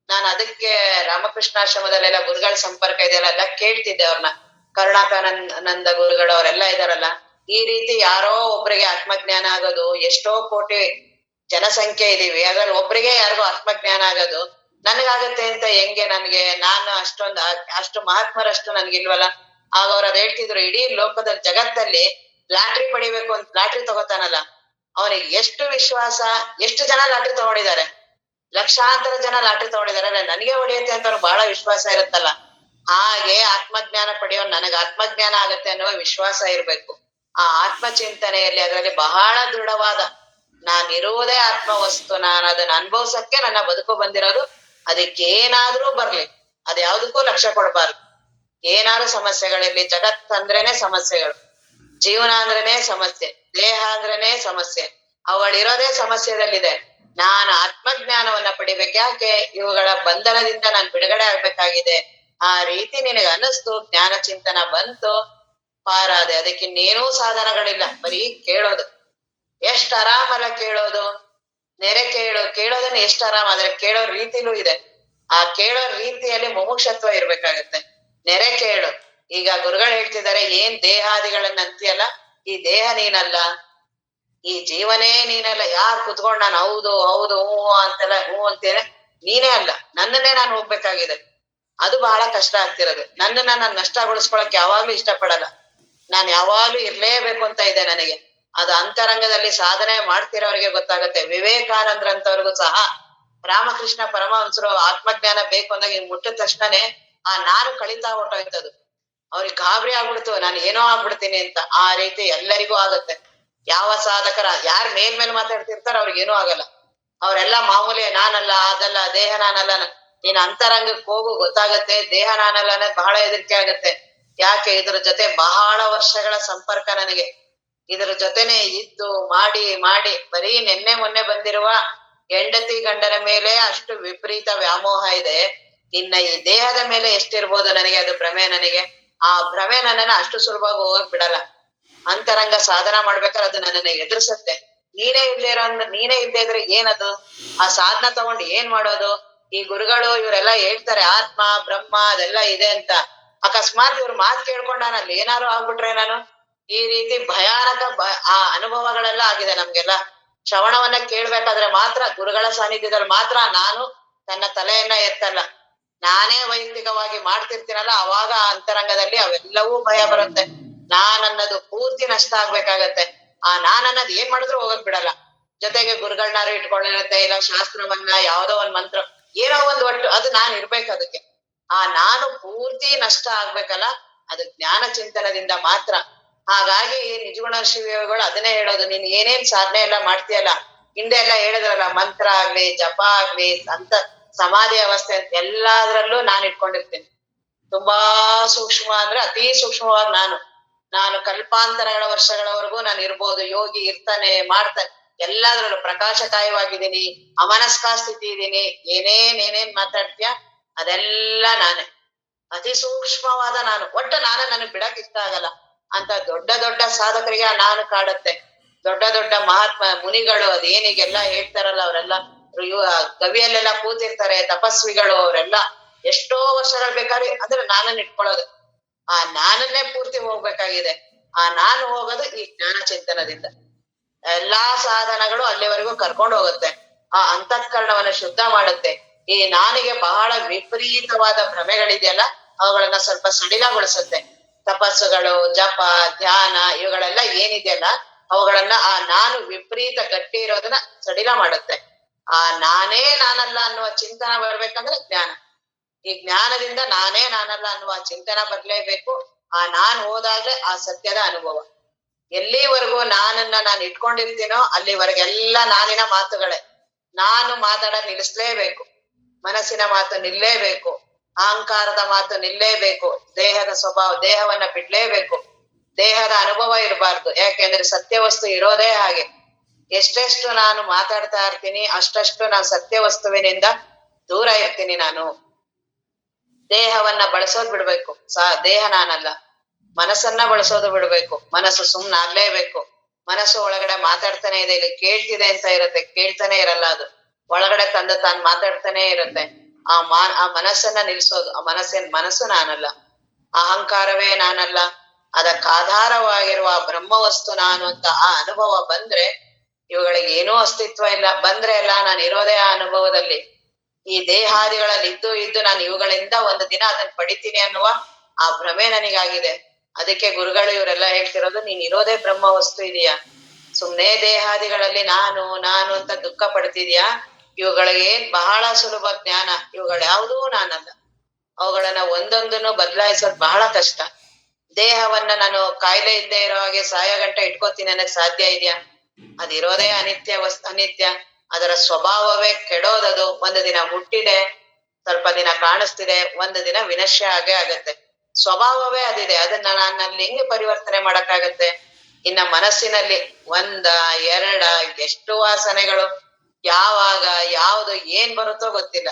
Speaker 1: ನಾನು ಅದಕ್ಕೆ ರಾಮಕೃಷ್ಣಾಶ್ರಮದಲ್ಲೆಲ್ಲ ಗುರುಗಳ ಸಂಪರ್ಕ ಇದೆಯಲ್ಲ, ಎಲ್ಲ ಕೇಳ್ತಿದ್ದೆ ಅವ್ರನ್ನ. ಕರುಣಾಕಾನಂದ ಗುರುಗಳು ಅವರೆಲ್ಲ ಇದಾರಲ್ಲ, ಈ ರೀತಿ ಯಾರೋ ಒಬ್ರಿಗೆ ಆತ್ಮಜ್ಞಾನ ಆಗೋದು, ಎಷ್ಟೋ ಕೋಟಿ ಜನಸಂಖ್ಯೆ ಇದೀವಿ, ಅದ್ರಲ್ಲಿ ಒಬ್ರಿಗೆ ಯಾರಿಗೂ ಆತ್ಮಜ್ಞಾನ ಆಗೋದು ನನಗಾಗತ್ತೆ ಅಂತ ಹೆಂಗೆ? ನನ್ಗೆ ನಾನು ಅಷ್ಟು ಮಹಾತ್ಮರಷ್ಟು ನನ್ಗಿಲ್ವಲ್ಲ. ಆಗ ಅವ್ರು ಅದ್ ಹೇಳ್ತಿದ್ರು, ಇಡೀ ಲೋಕದ ಜಗತ್ತಲ್ಲಿ ಲಾಟ್ರಿ ಪಡಿಬೇಕು ಅಂತ ಲಾಟ್ರಿ ತಗೋತಾನಲ್ಲ, ಅವನಿಗೆ ಎಷ್ಟು ವಿಶ್ವಾಸ, ಎಷ್ಟು ಜನ ಲಾಟ್ರಿ ತಗೊಂಡಿದ್ದಾರೆ, ಲಕ್ಷಾಂತರ ಜನ ಲಾಟ್ರಿ ತಗೊಂಡಿದ್ದಾರೆ, ನನಗೆ ಹೊಡೆಯುತ್ತೆ ಅಂತ ಅವ್ರಿಗೆ ಬಹಳ ವಿಶ್ವಾಸ ಇರುತ್ತಲ್ಲ. ಹಾಗೆ ಆತ್ಮಜ್ಞಾನ ಪಡೆಯೋ ನನಗೆ ಆತ್ಮಜ್ಞಾನ ಆಗತ್ತೆ ಅನ್ನುವ ವಿಶ್ವಾಸ ಇರ್ಬೇಕು. ಆ ಆತ್ಮಚಿಂತನೆಯಲ್ಲಿ ಅದರಲ್ಲಿ ಬಹಳ ದೃಢವಾದ, ನಾನಿರುವುದೇ ಆತ್ಮ ವಸ್ತು, ನಾನು ಅದನ್ನ ಅನುಭವ್ಸಕ್ಕೆ ನನ್ನ ಬದುಕು ಬಂದಿರೋದು, ಅದಕ್ಕೇನಾದ್ರೂ ಬರ್ಲಿ, ಅದ್ ಯಾವ್ದಕ್ಕೂ ಲಕ್ಷ್ಯ ಕೊಡ್ಬಾರ್ದು. ಏನಾದ್ರು ಸಮಸ್ಯೆಗಳಿರ್ಲಿ, ಜಗತ್ತಂದ್ರೇನೆ ಸಮಸ್ಯೆಗಳು, ಜೀವನ ಅಂದ್ರೇನೆ ಸಮಸ್ಯೆ, ದೇಹ ಅಂದ್ರೇನೆ ಸಮಸ್ಯೆ, ಅವಳಿರೋದೇ ಸಮಸ್ಯೆದಲ್ಲಿದೆ. ನಾನು ಆತ್ಮಜ್ಞಾನವನ್ನ ಪಡಿಬೇಕು. ಯಾಕೆ? ಇವುಗಳ ಬಂಧನದಿಂದ ನಾನು ಬಿಡುಗಡೆ ಆಗ್ಬೇಕಾಗಿದೆ. ಆ ರೀತಿ ನಿನಗೆ ಅನ್ನಿಸ್ತು, ಜ್ಞಾನ ಚಿಂತನ ಬಂತು, ಪಾರಾದೆ. ಅದಕ್ಕಿನ್ನೇನೂ ಸಾಧನಗಳಿಲ್ಲ, ಬರೀ ಕೇಳೋದು. ಎಷ್ಟ್ ಆರಾಮಲ್ಲ ಕೇಳೋದು. ನೆರೆ ಕೇಳೋದನ್ನ ಎಷ್ಟ್ ಆರಾಮ, ಆದ್ರೆ ಕೇಳೋ ರೀತಿಲೂ ಇದೆ. ಆ ಕೇಳೋ ರೀತಿಯಲ್ಲಿ ಮುಮುಕ್ಷತ್ವ ಇರ್ಬೇಕಾಗತ್ತೆ. ನೆರೆ ಕೇಳು. ಈಗ ಗುರುಗಳು ಹೇಳ್ತಿದ್ದಾರೆ, ಏನ್ ದೇಹಾದಿಗಳನ್ನ ಅಂತೀಯಲ್ಲ, ಈ ದೇಹ ನೀನಲ್ಲ, ಈ ಜೀವನೇ ನೀನಲ್ಲ. ಯಾರು ಕುತ್ಕೊಂಡ್ ನಾನು ಹೌದು ಹೌದು ಹೂ ಅಂತೆಲ್ಲ ಹೂ ಅಂತೇನೆ, ನೀನೇ ಅಲ್ಲ, ನನ್ನನ್ನೇ ನಾನು ಹೋಗ್ಬೇಕಾಗಿದೆ. ಅದು ಬಹಳ ಕಷ್ಟ ಆಗ್ತಿರೋದು. ನನ್ನನ್ನ ನಾನು ನಷ್ಟಗೊಳಿಸ್ಕೊಳಕ್ ಯಾವಾಗ್ಲೂ ಇಷ್ಟಪಡಲ್ಲ. ನಾನ್ ಯಾವಾಗ್ಲೂ ಇರ್ಲೇಬೇಕು ಅಂತ ಇದೆ ನನಗೆ. ಅದು ಅಂತರಂಗದಲ್ಲಿ ಸಾಧನೆ ಮಾಡ್ತಿರೋರಿಗೆ ಗೊತ್ತಾಗತ್ತೆ. ವಿವೇಕಾನಂದ್ರಂತವ್ರಿಗೂ ಸಹ ರಾಮಕೃಷ್ಣ ಪರಮಹಂಸರು ಆತ್ಮಜ್ಞಾನ ಬೇಕು ಅಂದಾಗ ಹಿಂಗ್ ಮುಟ್ಟಿದ ತಕ್ಷಣನೇ ಆ ನಾನು ಕಳೀತಾ ಹೊರ್ಟೋಯ್ತದು. ಅವ್ರಿಗೆ ಗಾಬರಿ ಆಗ್ಬಿಡ್ತು, ನಾನು ಏನೋ ಆಗ್ಬಿಡ್ತೀನಿ ಅಂತ. ಆ ರೀತಿ ಎಲ್ಲರಿಗೂ ಆಗತ್ತೆ. ಯಾವ ಸಾಧಕರ ಯಾರ್ ಮೇಲ್ ಮಾತಾಡ್ತಿರ್ತಾರ ಅವ್ರಿಗೇನೂ ಆಗಲ್ಲ. ಅವರೆಲ್ಲ ಮಾಮೂಲಿ, ನಾನಲ್ಲ, ಅದಲ್ಲ, ದೇಹ ನಾನಲ್ಲ. ನೀನ್ ಅಂತರಂಗಕ್ಕೆ ಹೋಗು, ಗೊತ್ತಾಗತ್ತೆ ದೇಹ ನಾನಲ್ಲ ಅನ್ನೋದು ಬಹಳ ಹೆದರಿಕೆ ಆಗತ್ತೆ. ಯಾಕೆ? ಇದ್ರ ಜೊತೆ ಬಹಳ ವರ್ಷಗಳ ಸಂಪರ್ಕ ನನಗೆ. ಇದ್ರ ಜೊತೆನೆ ಇದ್ದು ಮಾಡಿ ಮಾಡಿ ಬರೀ ನೆನ್ನೆ ಮೊನ್ನೆ ಬಂದಿರುವ ಹೆಂಡತಿ ಗಂಡನ ಮೇಲೆ ಅಷ್ಟು ವಿಪರೀತ ವ್ಯಾಮೋಹ ಇದೆ. ಇನ್ನ ಈ ದೇಹದ ಮೇಲೆ ಎಷ್ಟಿರ್ಬೋದು ನನಗೆ ಅದು ಭ್ರಮೆ. ನನಗೆ ಆ ಭ್ರಮೆ ನನ್ನನ್ನ ಅಷ್ಟು ಸುಲಭವಾಗಿ ಹೋಗಕ್ ಬಿಡಲ್ಲ. ಅಂತರಂಗ ಸಾಧನ ಮಾಡ್ಬೇಕಾದ್ರೆ ಅದು ನನ್ನನ್ನ ಎದುರಿಸತ್ತೆ. ನೀನೇ ಇಲ್ಲದೆ ಇದ್ರೆ ಏನದು? ಆ ಸಾಧನ ತಗೊಂಡು ಏನ್ ಮಾಡೋದು? ಈ ಗುರುಗಳು ಇವರೆಲ್ಲ ಹೇಳ್ತಾರೆ ಆತ್ಮ ಬ್ರಹ್ಮ ಅದೆಲ್ಲ ಇದೆ ಅಂತ. ಅಕಸ್ಮಾತ್ ಇವ್ರ ಮಾತು ಕೇಳ್ಕೊಂಡ ಅಲ್ಲಿ ಏನಾರು ಆಗ್ಬಿಟ್ರೆ ನಾನು, ಈ ರೀತಿ ಭಯಾನಕ ಆ ಅನುಭವಗಳೆಲ್ಲ ಆಗಿದೆ ನಮ್ಗೆಲ್ಲ. ಶ್ರವಣವನ್ನ ಕೇಳ್ಬೇಕಾದ್ರೆ ಮಾತ್ರ, ಗುರುಗಳ ಸಾನ್ನಿಧ್ಯದಲ್ಲಿ ಮಾತ್ರ ನಾನು ನನ್ನ ತಲೆಯನ್ನ ಎತ್ತಲ್ಲ. ನಾನೇ ವೈಯಕ್ತಿಕವಾಗಿ ಮಾಡ್ತಿರ್ತೀನಲ್ಲ, ಅವಾಗ ಅಂತರಂಗದಲ್ಲಿ ಅವೆಲ್ಲವೂ ಭಯ ಬರುತ್ತೆ. ನಾನನ್ನೋದು ಪೂರ್ತಿ ನಷ್ಟ ಆಗ್ಬೇಕಾಗತ್ತೆ. ಆ ನಾನನ್ನೋದು ಏನ್ ಮಾಡಿದ್ರು ಹೋಗಕ್ ಬಿಡಲ್ಲ. ಜೊತೆಗೆ ಗುರುಗಳನ್ನಾರು ಇಟ್ಕೊಂಡಿರುತ್ತೆ, ಇಲ್ಲ ಶಾಸ್ತ್ರವನ್ನ, ಯಾವ್ದೋ ಒಂದ್ ಮಂತ್ರ, ಏನೋ ಒಂದ್ ಒಟ್ಟು ಅದು ನಾನ್ ಇರ್ಬೇಕು. ಅದಕ್ಕೆ ಆ ನಾನು ಪೂರ್ತಿ ನಷ್ಟ ಆಗ್ಬೇಕಲ್ಲ, ಅದು ಜ್ಞಾನ ಚಿಂತನದಿಂದ ಮಾತ್ರ. ಹಾಗಾಗಿ ನಿಜಗುಣ ಶಿವಯೋಗಿಗಳು ಅದನ್ನೇ ಹೇಳೋದು, ನೀನ್ ಏನೇನ್ ಸಾಧನೆ ಎಲ್ಲ ಮಾಡ್ತೀಯಲ್ಲ, ಹಿಂದೆ ಎಲ್ಲ ಹೇಳಿದ್ರಲ್ಲ, ಮಂತ್ರ ಆಗ್ಲಿ ಜಪ ಆಗ್ಲಿ ಅಂತ ಸಮಾಧಿ ಅವಸ್ಥೆ ಅಂತ ಎಲ್ಲಾದ್ರಲ್ಲೂ ನಾನ್ ಇಟ್ಕೊಂಡಿರ್ತೀನಿ. ತುಂಬಾ ಸೂಕ್ಷ್ಮ ಅಂದ್ರೆ ಅತಿ ಸೂಕ್ಷ್ಮವಾಗಿ ನಾನು ಕಲ್ಪಾಂತರಗಳ ವರ್ಷಗಳವರೆಗೂ ನಾನು ಇರ್ಬೋದು. ಯೋಗಿ ಇರ್ತಾನೆ ಮಾಡ್ತಾನೆ, ಎಲ್ಲಾದ್ರಲ್ಲೂ ಪ್ರಕಾಶಕಾಯವಾಗಿದ್ದೀನಿ, ಅಮನಸ್ಕ ಸ್ಥಿತಿ ಇದೀನಿ. ಏನೇನ್ ಮಾತಾಡ್ತೀಯ ಅದೆಲ್ಲ ನಾನೇ, ಅತಿ ಸೂಕ್ಷ್ಮವಾದ ನಾನು. ಒಟ್ಟು ನನಗ್ ಬಿಡಕ್ ಇಷ್ಟ ಆಗಲ್ಲ ಅಂತ ದೊಡ್ಡ ದೊಡ್ಡ ಸಾಧಕರಿಗೆ ನಾನು ಕಾಡುತ್ತೆ. ದೊಡ್ಡ ದೊಡ್ಡ ಮಹಾತ್ಮ ಮುನಿಗಳು ಅದೇನಿಗೆಲ್ಲ ಹೇಳ್ತಾರಲ್ಲ, ಅವರೆಲ್ಲ ಗವಿಯಲ್ಲೆಲ್ಲ ಕೂತಿರ್ತಾರೆ, ತಪಸ್ವಿಗಳು ಅವರೆಲ್ಲ ಎಷ್ಟೋ ವರ್ಷಗಳು ಬೇಕಾದ್ರೆ ಅಂದ್ರೆ ನಾನನ್ನ ಇಟ್ಕೊಳ್ಳೋದು. ಆ ನಾನನ್ನೇ ಪೂರ್ತಿ ಹೋಗ್ಬೇಕಾಗಿದೆ. ಆ ನಾನು ಹೋಗೋದು ಈ ಜ್ಞಾನ ಚಿಂತನದಿಂದ. ಎಲ್ಲಾ ಸಾಧನಗಳು ಅಲ್ಲಿವರೆಗೂ ಕರ್ಕೊಂಡು ಹೋಗುತ್ತೆ. ಆ ಅಂತಃಕರಣವನ್ನ ಶುದ್ಧ ಮಾಡುತ್ತೆ. ಈ ನಾನಿಗೆ ಬಹಳ ವಿಪರೀತವಾದ ಭ್ರಮೆಗಳಿದೆಯಲ್ಲ, ಅವುಗಳನ್ನ ಸ್ವಲ್ಪ ಸಡಿಲಗೊಳಿಸುತ್ತೆ. ತಪಸ್ಸುಗಳು, ಜಪ, ಧ್ಯಾನ ಇವುಗಳೆಲ್ಲ ಏನಿದೆಯಲ್ಲ, ಅವುಗಳನ್ನ ಆ ನಾನು ವಿಪರೀತ ಗಟ್ಟಿ ಇರೋದನ್ನ ಸಡಿಲ ಮಾಡುತ್ತೆ. ಆ ನಾನೇ ನಾನಲ್ಲ ಅನ್ನುವ ಚಿಂತನ ಬರ್ಬೇಕಂದ್ರೆ ಜ್ಞಾನ. ಈ ಜ್ಞಾನದಿಂದ ನಾನೇ ನಾನಲ್ಲ ಅನ್ನುವ ಚಿಂತನ ಬರ್ಲೇಬೇಕು. ಆ ನಾನ್ ಹೋದಾಗ್ಲೇ ಆ ಸತ್ಯದ ಅನುಭವ. ಎಲ್ಲಿವರೆಗೂ ನಾನನ್ನ ನಾನು ಇಟ್ಕೊಂಡಿರ್ತೀನೋ ಅಲ್ಲಿವರೆಗೆಲ್ಲ ನಾನಿನ ಮಾತುಗಳೇ. ನಾನು ಮಾತಾಡೋದ್ ನಿಲ್ಲಿಸ್ಲೇಬೇಕು. ಮನಸ್ಸಿನ ಮಾತು ನಿಲ್ಲೇಬೇಕು. ಅಹಂಕಾರದ ಮಾತು ನಿಲ್ಲೇಬೇಕು. ದೇಹದ ಸ್ವಭಾವ, ದೇಹವನ್ನ ಬಿಡ್ಲೇಬೇಕು. ದೇಹದ ಅನುಭವ ಇರಬಾರ್ದು. ಯಾಕೆಂದ್ರೆ ಸತ್ಯ ವಸ್ತು ಇರೋದೇ ಹಾಗೆ. ಎಷ್ಟೆಷ್ಟು ನಾನು ಮಾತಾಡ್ತಾ ಇರ್ತೀನಿ ಅಷ್ಟಷ್ಟು ನಾನು ಸತ್ಯ ವಸ್ತುವಿನಿಂದ ದೂರ ಇರ್ತೀನಿ. ನಾನು ದೇಹವನ್ನ ಬಳಸೋದ್ ಬಿಡ್ಬೇಕು. ದೇಹ ನಾನಲ್ಲ. ಮನಸ್ಸನ್ನ ಬಳಸೋದು ಬಿಡ್ಬೇಕು. ಮನಸ್ಸು ಸುಮ್ನಾಗ್ಲೇಬೇಕು. ಮನಸ್ಸು ಒಳಗಡೆ ಮಾತಾಡ್ತಾನೆ ಇದೆ, ಇಲ್ಲಿ ಕೇಳ್ತಿದೆ ಅಂತ ಇರುತ್ತೆ, ಕೇಳ್ತಾನೆ ಇರಲ್ಲ ಅದು. ಒಳಗಡೆ ತಂದು ತಾನು ಮಾತಾಡ್ತಾನೆ ಇರುತ್ತೆ. ಆ ಮನಸ್ಸನ್ನ ನಿಲ್ಸೋದು. ಆ ಮನಸ್ಸು ನಾನಲ್ಲ. ಅಹಂಕಾರವೇ ನಾನಲ್ಲ. ಅದಕ್ಕಾಧಾರವಾಗಿರುವ ಬ್ರಹ್ಮವಸ್ತು ನಾನು ಅಂತ ಆ ಅನುಭವ ಬಂದ್ರೆ ಇವುಗಳಿಗೆ ಏನೂ ಅಸ್ತಿತ್ವ ಇಲ್ಲ. ಬಂದ್ರೆ ಎಲ್ಲ ನಾನು ಇರೋದೇ ಆ ಅನುಭವದಲ್ಲಿ. ಈ ದೇಹಾದಿಗಳಲ್ಲಿ ಇದ್ದು ನಾನು ಇವುಗಳಿಂದ ಒಂದು ದಿನ ಅದನ್ನ ಪಡಿತೀನಿ ಅನ್ನುವ ಆ ಭ್ರಮೆ ನನಗಾಗಿದೆ. ಅದಕ್ಕೆ ಗುರುಗಳು ಇವರೆಲ್ಲ ಹೇಳ್ತಿರೋದು, ನೀನ್ ಇರೋದೇ ಬ್ರಹ್ಮ ವಸ್ತು ಇದೆಯಾ, ಸುಮ್ನೆ ದೇಹಾದಿಗಳಲ್ಲಿ ನಾನು ನಾನು ಅಂತ ದುಃಖ ಪಡ್ತಿದ್ಯಾ. ಇವುಗಳಿಗೆ ಬಹಳ ಸುಲಭ ಜ್ಞಾನ. ಇವುಗಳ್ಯಾವುದೂ ನಾನಲ್ಲ. ಅವುಗಳನ್ನ ಒಂದೊಂದನ್ನು ಬದಲಾಯಿಸೋದ್ ಬಹಳ ಕಷ್ಟ. ದೇಹವನ್ನ ನಾನು ಕಾಯಿಲೆ ಇಲ್ಲದೆ ಇರೋ ಹಾಗೆ ಸಾಯ ಗಂಟ ಇಟ್ಕೋತೀನಿ ಅನ್ನಕ್ ಸಾಧ್ಯ ಇದೆಯಾ? ಅದಿರೋದೇ ಅನಿತ್ಯ. ಅದರ ಸ್ವಭಾವವೇ ಕೆಡೋದದು. ಒಂದು ದಿನ ಹುಟ್ಟಿದೆ, ಸ್ವಲ್ಪ ದಿನ ಕಾಣಿಸ್ತಿದೆ, ಒಂದು ದಿನ ವಿನಶ್ಯ ಆಗತ್ತೆ. ಸ್ವಭಾವವೇ ಅದಿದೆ. ಅದನ್ನ ನಾನಲ್ಲಿ ಹೆಂಗೆ ಪರಿವರ್ತನೆ ಮಾಡಕ್ಕಾಗತ್ತೆ? ಇನ್ನ ಮನಸ್ಸಿನಲ್ಲಿ ಎರಡ ಎಷ್ಟು ವಾಸನೆಗಳು, ಯಾವಾಗ ಯಾವ್ದು ಏನ್ ಬರುತ್ತೋ ಗೊತ್ತಿಲ್ಲ.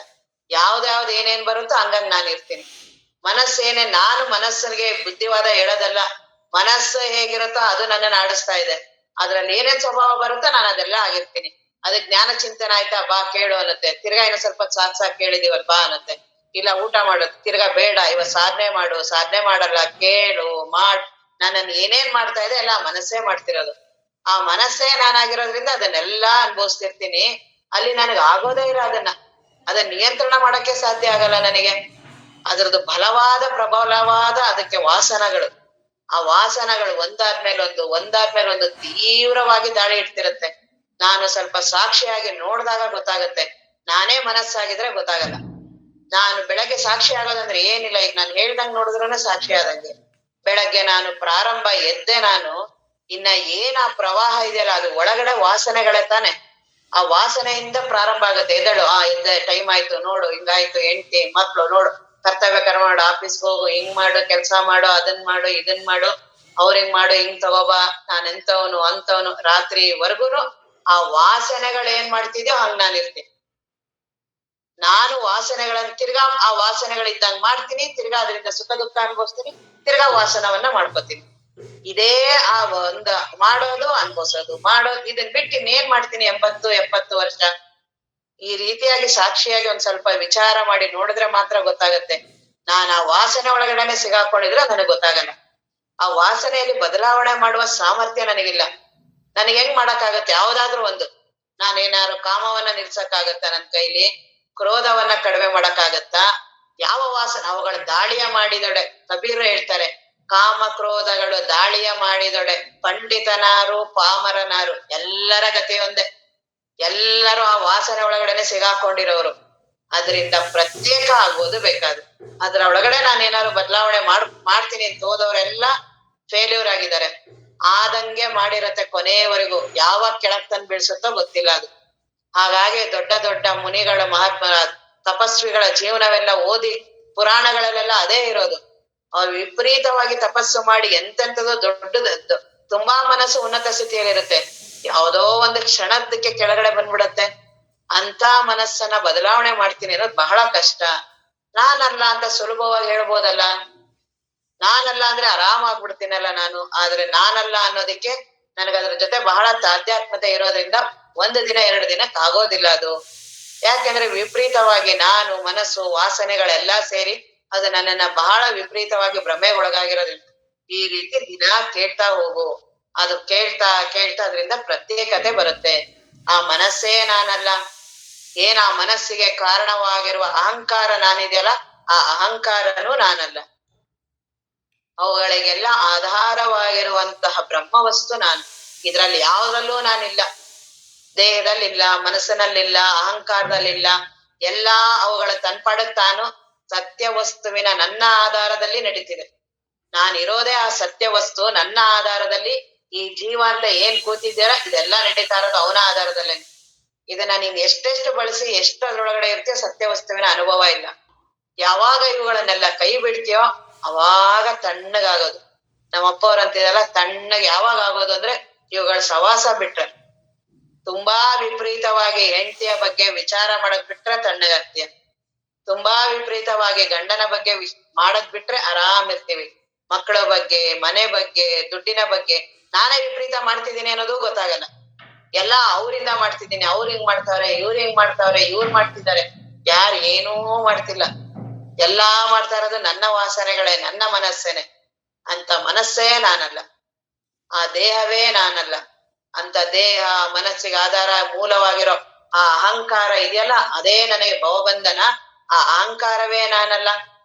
Speaker 1: ಯಾವ್ದಾವ್ದು ಏನೇನ್ ಬರುತ್ತೋ ಹಂಗಂಗ್ ನಾನು ಇರ್ತೀನಿ. ಮನಸ್ಸೇನೆ, ನಾನು ಮನಸ್ಸಿಗೆ ಬುದ್ಧಿವಾದ ಹೇಳೋದಲ್ಲ. ಮನಸ್ಸು ಹೇಗಿರುತ್ತೋ ಅದು ನನ್ನನ್ನು ಆಡಿಸ್ತಾ ಇದೆ. ಅದ್ರಲ್ಲಿ ಏನೇನ್ ಸ್ವಭಾವ ಬರುತ್ತೋ ನಾನು ಅದೆಲ್ಲ ಆಗಿರ್ತೀನಿ. ಅದಕ್ಕೆ ಜ್ಞಾನ ಚಿಂತನೆ ಆಯ್ತಾ, ಬಾ ಕೇಳು ಅನ್ನತ್ತೆ. ತಿರ್ಗಾ ಇನ್ನು ಸ್ವಲ್ಪ ಸಾಕ್ ಕೇಳಿದೀವಲ್ ಬಾ ಅನ್ನತ್ತೆ. ಇಲ್ಲ ಊಟ ಮಾಡೋದು, ತಿರ್ಗಾ ಬೇಡ ಇವತ್ ಸಾಧನೆ ಮಾಡು, ಸಾಧನೆ ಮಾಡಲ್ಲ, ಕೇಳು ನನ್ನನ್ನು ಏನೇನ್ ಮಾಡ್ತಾ ಇದೆ ಎಲ್ಲ ಮನಸ್ಸೇ ಮಾಡ್ತಿರೋದು. ಆ ಮನಸ್ಸೇ ನಾನಾಗಿರೋದ್ರಿಂದ ಅದನ್ನೆಲ್ಲಾ ಅನುಭವಿಸ್ತಿರ್ತೀನಿ. ಅಲ್ಲಿ ನನಗೆ ಆಗೋದೇ ಇಲ್ಲ. ಅದನ್ನ ನಿಯಂತ್ರಣ ಮಾಡಕ್ಕೆ ಸಾಧ್ಯ ಆಗಲ್ಲ ನನಗೆ. ಅದ್ರದ್ದು ಪ್ರಬಲವಾದ ಅದಕ್ಕೆ ವಾಸನಗಳು. ಆ ವಾಸನಗಳು ಒಂದಾದ್ಮೇಲೆ ಒಂದು ತೀವ್ರವಾಗಿ ದಾಳಿ ಇಡ್ತಿರುತ್ತೆ. ನಾನು ಸ್ವಲ್ಪ ಸಾಕ್ಷಿಯಾಗಿ ನೋಡಿದಾಗ ಗೊತ್ತಾಗತ್ತೆ. ನಾನೇ ಮನಸ್ಸಾಗಿದ್ರೆ ಗೊತ್ತಾಗಲ್ಲ. ನಾನು ಬೆಳಗ್ಗೆ ಸಾಕ್ಷಿ ಆಗೋದಂದ್ರೆ ಏನಿಲ್ಲ. ಈಗ ನಾನು ಹೇಳ್ದಂಗ್ ನೋಡಿದ್ರೂ ಸಾಕ್ಷಿ ಆದಂಗೆ. ಬೆಳಗ್ಗೆ ನಾನು ಪ್ರಾರಂಭ ಎದ್ದೆ, ನಾನು ಇನ್ನ ಏನ್ ಆ ಪ್ರವಾಹ ಇದೆಯಲ್ಲ ಅದು ಒಳಗಡೆ ವಾಸನೆಗಳೇ ತಾನೆ. ಆ ವಾಸನೆಯಿಂದ ಪ್ರಾರಂಭ ಆಗತ್ತೆ. ಎದ್ದೇಳು, ಎದ್ದೆ, ಟೈಮ್ ಆಯ್ತು ನೋಡು, ಹಿಂಗಾಯ್ತು, ಹೆಂಡ್ತಿ ಮಕ್ಳು ನೋಡು, ಕರ್ತವ್ಯ ಕರ್ಮ ಮಾಡು, ಆಫೀಸ್ ಹೋಗು, ಹಿಂಗ್ ಮಾಡು, ಕೆಲ್ಸ ಮಾಡು, ಅದನ್ ಮಾಡು, ಇದನ್ ಮಾಡು, ಅವ್ರಿಂಗ್ ಮಾಡು, ಹಿಂಗ್ ತಗೋಬಾ, ನಾನ್ ಎಂತವನು ಅಂತವನು. ರಾತ್ರಿವರ್ಗುನು ಆ ವಾಸನೆಗಳು ಏನ್ ಮಾಡ್ತಿದ್ಯೋ ಹಂಗ್ ನಾನು ಇರ್ತೀನಿ. ನಾನು ವಾಸನೆಗಳನ್ನ ತಿರ್ಗಾ ಆ ವಾಸನೆಗಳಿದ್ದಂಗ್ ಮಾಡ್ತೀನಿ. ತಿರ್ಗಾ ಅದರಿಂದ ಸುಖ ದುಃಖ ಅನುಭವಿಸ್ತೀನಿ. ತಿರ್ಗಾ ವಾಸನವನ್ನ ಮಾಡ್ಕೋತೀನಿ. ಇದೇ ಆ ಮಾಡೋದು ಅನ್ಭವಿಸೋದು ಇದನ್ ಬಿಟ್ಟು ಇನ್ನೇನ್ ಮಾಡ್ತೀನಿ 80 ವರ್ಷ. ಈ ರೀತಿಯಾಗಿ ಸಾಕ್ಷಿಯಾಗಿ ಒಂದ್ ಸ್ವಲ್ಪ ವಿಚಾರ ಮಾಡಿ ನೋಡಿದ್ರೆ ಮಾತ್ರ ಗೊತ್ತಾಗತ್ತೆ. ನಾನ್ ಆ ವಾಸನೆ ಒಳಗಡೆನೆ ಸಿಗಾಕೊಂಡಿದ್ರೆ ನನಗ್ ಗೊತ್ತಾಗಲ್ಲ. ಆ ವಾಸನೆಯಲ್ಲಿ ಬದಲಾವಣೆ ಮಾಡುವ ಸಾಮರ್ಥ್ಯ ನನಗಿಲ್ಲ. ನನಗ್ ಹೆಂಗ್ ಮಾಡಕ್ಕಾಗತ್ತೆ? ಯಾವ್ದಾದ್ರು ಒಂದು ನಾನೇನಾದ್ರು ಕಾಮವನ್ನ ನಿಲ್ಸಕ್ಕಾಗತ್ತ ನನ್ ಕೈಲಿ? ಕ್ರೋಧವನ್ನ ಕಡಿಮೆ ಮಾಡಕ್ಕಾಗತ್ತಾ? ಯಾವ ವಾಸನೆ ಅವುಗಳ ದಾಳಿಯ ಮಾಡಿದೊಡೆ. ಕಬೀರ್ ಹೇಳ್ತಾರೆ, ಕಾಮ ಕ್ರೋಧಗಳು ದಾಳಿಯ ಮಾಡಿದೊಡೆ, ಪಂಡಿತನಾರು ಪಾಮರನಾರು ಎಲ್ಲರ ಗತಿ ಒಂದೇ. ಎಲ್ಲರೂ ಆ ವಾಸನೆ ಒಳಗಡೆನೆ ಸಿಗಾಕೊಂಡಿರೋರು. ಅದರಿಂದ ಪ್ರತ್ಯೇಕ ಆಗೋದು ಬೇಕಾದ್ರೆ. ಅದ್ರ ಒಳಗಡೆ ನಾನೇನಾದ್ರು ಬದಲಾವಣೆ ಮಾಡ್ತೀನಿ ಅಂತ ಹೋದವರೆಲ್ಲ ಫೇಲ್ಯೂರ್ ಆಗಿದ್ದಾರೆ. ಆದಂಗೆ ಮಾಡಿರತ್ತೆ ಕೊನೆಯವರೆಗೂ. ಯಾವಾಗ ಕೆಳಗ್ ತಂದು ಬೀಳ್ಸುತ್ತೋ ಗೊತ್ತಿಲ್ಲ ಅದು. ಹಾಗಾಗಿ ದೊಡ್ಡ ದೊಡ್ಡ ಮುನಿಗಳ ಮಹಾತ್ಮ ತಪಸ್ವಿಗಳ ಜೀವನವೆಲ್ಲ ಓದಿ ಪುರಾಣಗಳಲ್ಲೆಲ್ಲ ಅದೇ ಇರೋದು. ಅವ್ರು ವಿಪರೀತವಾಗಿ ತಪಸ್ಸು ಮಾಡಿ ಎಂತೆಂಥದೋ ದೊಡ್ಡದು, ತುಂಬಾ ಮನಸ್ಸು ಉನ್ನತ ಸ್ಥಿತಿಯಲ್ಲಿರುತ್ತೆ. ಯಾವುದೋ ಒಂದು ಕ್ಷಣದಕ್ಕೆ ಕೆಳಗಡೆ ಬಂದ್ಬಿಡತ್ತೆ. ಅಂತ ಮನಸ್ಸನ್ನ ಬದಲಾವಣೆ ಮಾಡ್ತೀನಿ ಅನ್ನೋದು ಬಹಳ ಕಷ್ಟ. ನಾನಲ್ಲ ಅಂತ ಸುಲಭವಾಗಿ ಹೇಳ್ಬೋದಲ್ಲ. ನಾನಲ್ಲ ಅಂದ್ರೆ ಆರಾಮಾಗ್ಬಿಡ್ತೀನಲ್ಲ ನಾನು. ಆದ್ರೆ ನಾನಲ್ಲ ಅನ್ನೋದಕ್ಕೆ ನನಗದ್ರ ಜೊತೆ ಬಹಳ ತಾಧ್ಯಾತ್ಮತೆ ಇರೋದ್ರಿಂದ 1 ದಿನ 2 ದಿನಕ್ಕೆ ಆಗೋದಿಲ್ಲ ಅದು. ಯಾಕೆಂದ್ರೆ ವಿಪರೀತವಾಗಿ ನಾನು ಮನಸ್ಸು ವಾಸನೆಗಳೆಲ್ಲ ಸೇರಿ ಅದು ನನ್ನನ್ನ ಬಹಳ ವಿಪರೀತವಾಗಿ ಭ್ರಮೆಗೊಳಗಾಗಿರೋದ್ರಿಂದ ಈ ರೀತಿ ದಿನ ಕೇಳ್ತಾ ಹೋಗು. ಅದು ಕೇಳ್ತಾ ಅದರಿಂದ ಪ್ರತ್ಯೇಕತೆ ಬರುತ್ತೆ. ಆ ಮನಸ್ಸೇ ನಾನಲ್ಲ. ಆ ಮನಸ್ಸಿಗೆ ಕಾರಣವಾಗಿರುವ ಅಹಂಕಾರ ನಾನಿದೆಯಲ್ಲ, ಆ ಅಹಂಕಾರನೂ ನಾನಲ್ಲ. ಅವುಗಳಿಗೆಲ್ಲ ಆಧಾರವಾಗಿರುವಂತಹ ಬ್ರಹ್ಮವಸ್ತು ನಾನು. ಇದ್ರಲ್ಲಿ ಯಾವುದ್ರಲ್ಲೂ ನಾನಿಲ್ಲ. ದೇಹದಲ್ಲಿಲ್ಲ, ಮನಸ್ಸಿನಲ್ಲಿಲ್ಲ, ಅಹಂಕಾರದಲ್ಲಿಲ್ಲ. ಎಲ್ಲಾ ಅವುಗಳ ತನ್ಪಾಡಕ್ ತಾನು ಸತ್ಯ ವಸ್ತುವಿನ ನನ್ನ ಆಧಾರದಲ್ಲಿ ನಡೀತಿದೆ. ನಾನಿರೋದೇ ಆ ಸತ್ಯ ವಸ್ತು. ನನ್ನ ಆಧಾರದಲ್ಲಿ ಈ ಜೀವ ಅಂತ ಏನ್ ಕೂತಿದ್ದೀರ ಇದೆಲ್ಲ ನಡೀತಾ ಇರೋದು ಅವನ ಆಧಾರದಲ್ಲೇ. ಇದನ್ನ ನೀನ್ ಎಷ್ಟೆಷ್ಟು ಬಳಸಿ ಎಷ್ಟು ಅದ್ರೊಳಗಡೆ ಇರ್ತೀಯೋ ಸತ್ಯ ವಸ್ತುವಿನ ಅನುಭವ ಇಲ್ಲ. ಯಾವಾಗ ಇವುಗಳನ್ನೆಲ್ಲ ಕೈ ಬಿಡ್ತೀಯೋ ಅವಾಗ ತಣ್ಣಗಾಗೋದು. ನಮ್ಮಪ್ಪ ಅವ್ರು ಅಂತಿದಲ್ಲ, ತಣ್ಣಗೆ ಯಾವಾಗ ಆಗೋದು ಅಂದ್ರೆ ಇವುಗಳ ಸವಾಸ ಬಿಟ್ರೆ. ತುಂಬಾ ವಿಪರೀತವಾಗಿ ಹೆಂಡತಿಯ ಬಗ್ಗೆ ವಿಚಾರ ಮಾಡಕ್ ಬಿಟ್ರೆ ತಣ್ಣಗಾಗ್ತೀಯ. ತುಂಬಾ ವಿಪರೀತವಾಗಿ ಗಂಡನ ಬಗ್ಗೆ ಮಾಡಕ್ ಬಿಟ್ರೆ ಆರಾಮ್ ಇರ್ತೀವಿ. ಮಕ್ಕಳ ಬಗ್ಗೆ, ಮನೆ ಬಗ್ಗೆ, ದುಡ್ಡಿನ ಬಗ್ಗೆ ನಾನೇ ವಿಪರೀತ ಮಾಡ್ತಿದ್ದೀನಿ ಅನ್ನೋದು ಗೊತ್ತಾಗಲ್ಲ. ಎಲ್ಲಾ ಅವ್ರಿಂದ ಮಾಡ್ತಿದ್ದೀನಿ, ಅವ್ರು ಹಿಂಗ್ ಮಾಡ್ತಾವ್ರೆ, ಇವ್ರು ಹಿಂಗ್ ಮಾಡ್ತಾವ್ರೆ, ಇವ್ರು ಮಾಡ್ತಿದ್ದಾರೆ. ಯಾರು ಏನೂ ಮಾಡ್ತಿಲ್ಲ. ಎಲ್ಲಾ ಮಾಡ್ತಾ ಇರೋದು ನನ್ನ ವಾಸನೆಗಳೇ, ನನ್ನ ಮನಸ್ಸೇನೆ. ಅಂತ ಮನಸ್ಸೇ ನಾನಲ್ಲ, ಆ ದೇಹವೇ ನಾನಲ್ಲ. ಅಂತ ದೇಹ ಮನಸ್ಸಿಗೆ ಆಧಾರ ಮೂಲವಾಗಿರೋ ಆ ಅಹಂಕಾರ ಇದೆಯಲ್ಲ, ಅದೇ ನನಗೆ ಭವಬಂಧನ. ಆ ಅಹಂಕಾರವೇ ನಾನಲ್ಲ.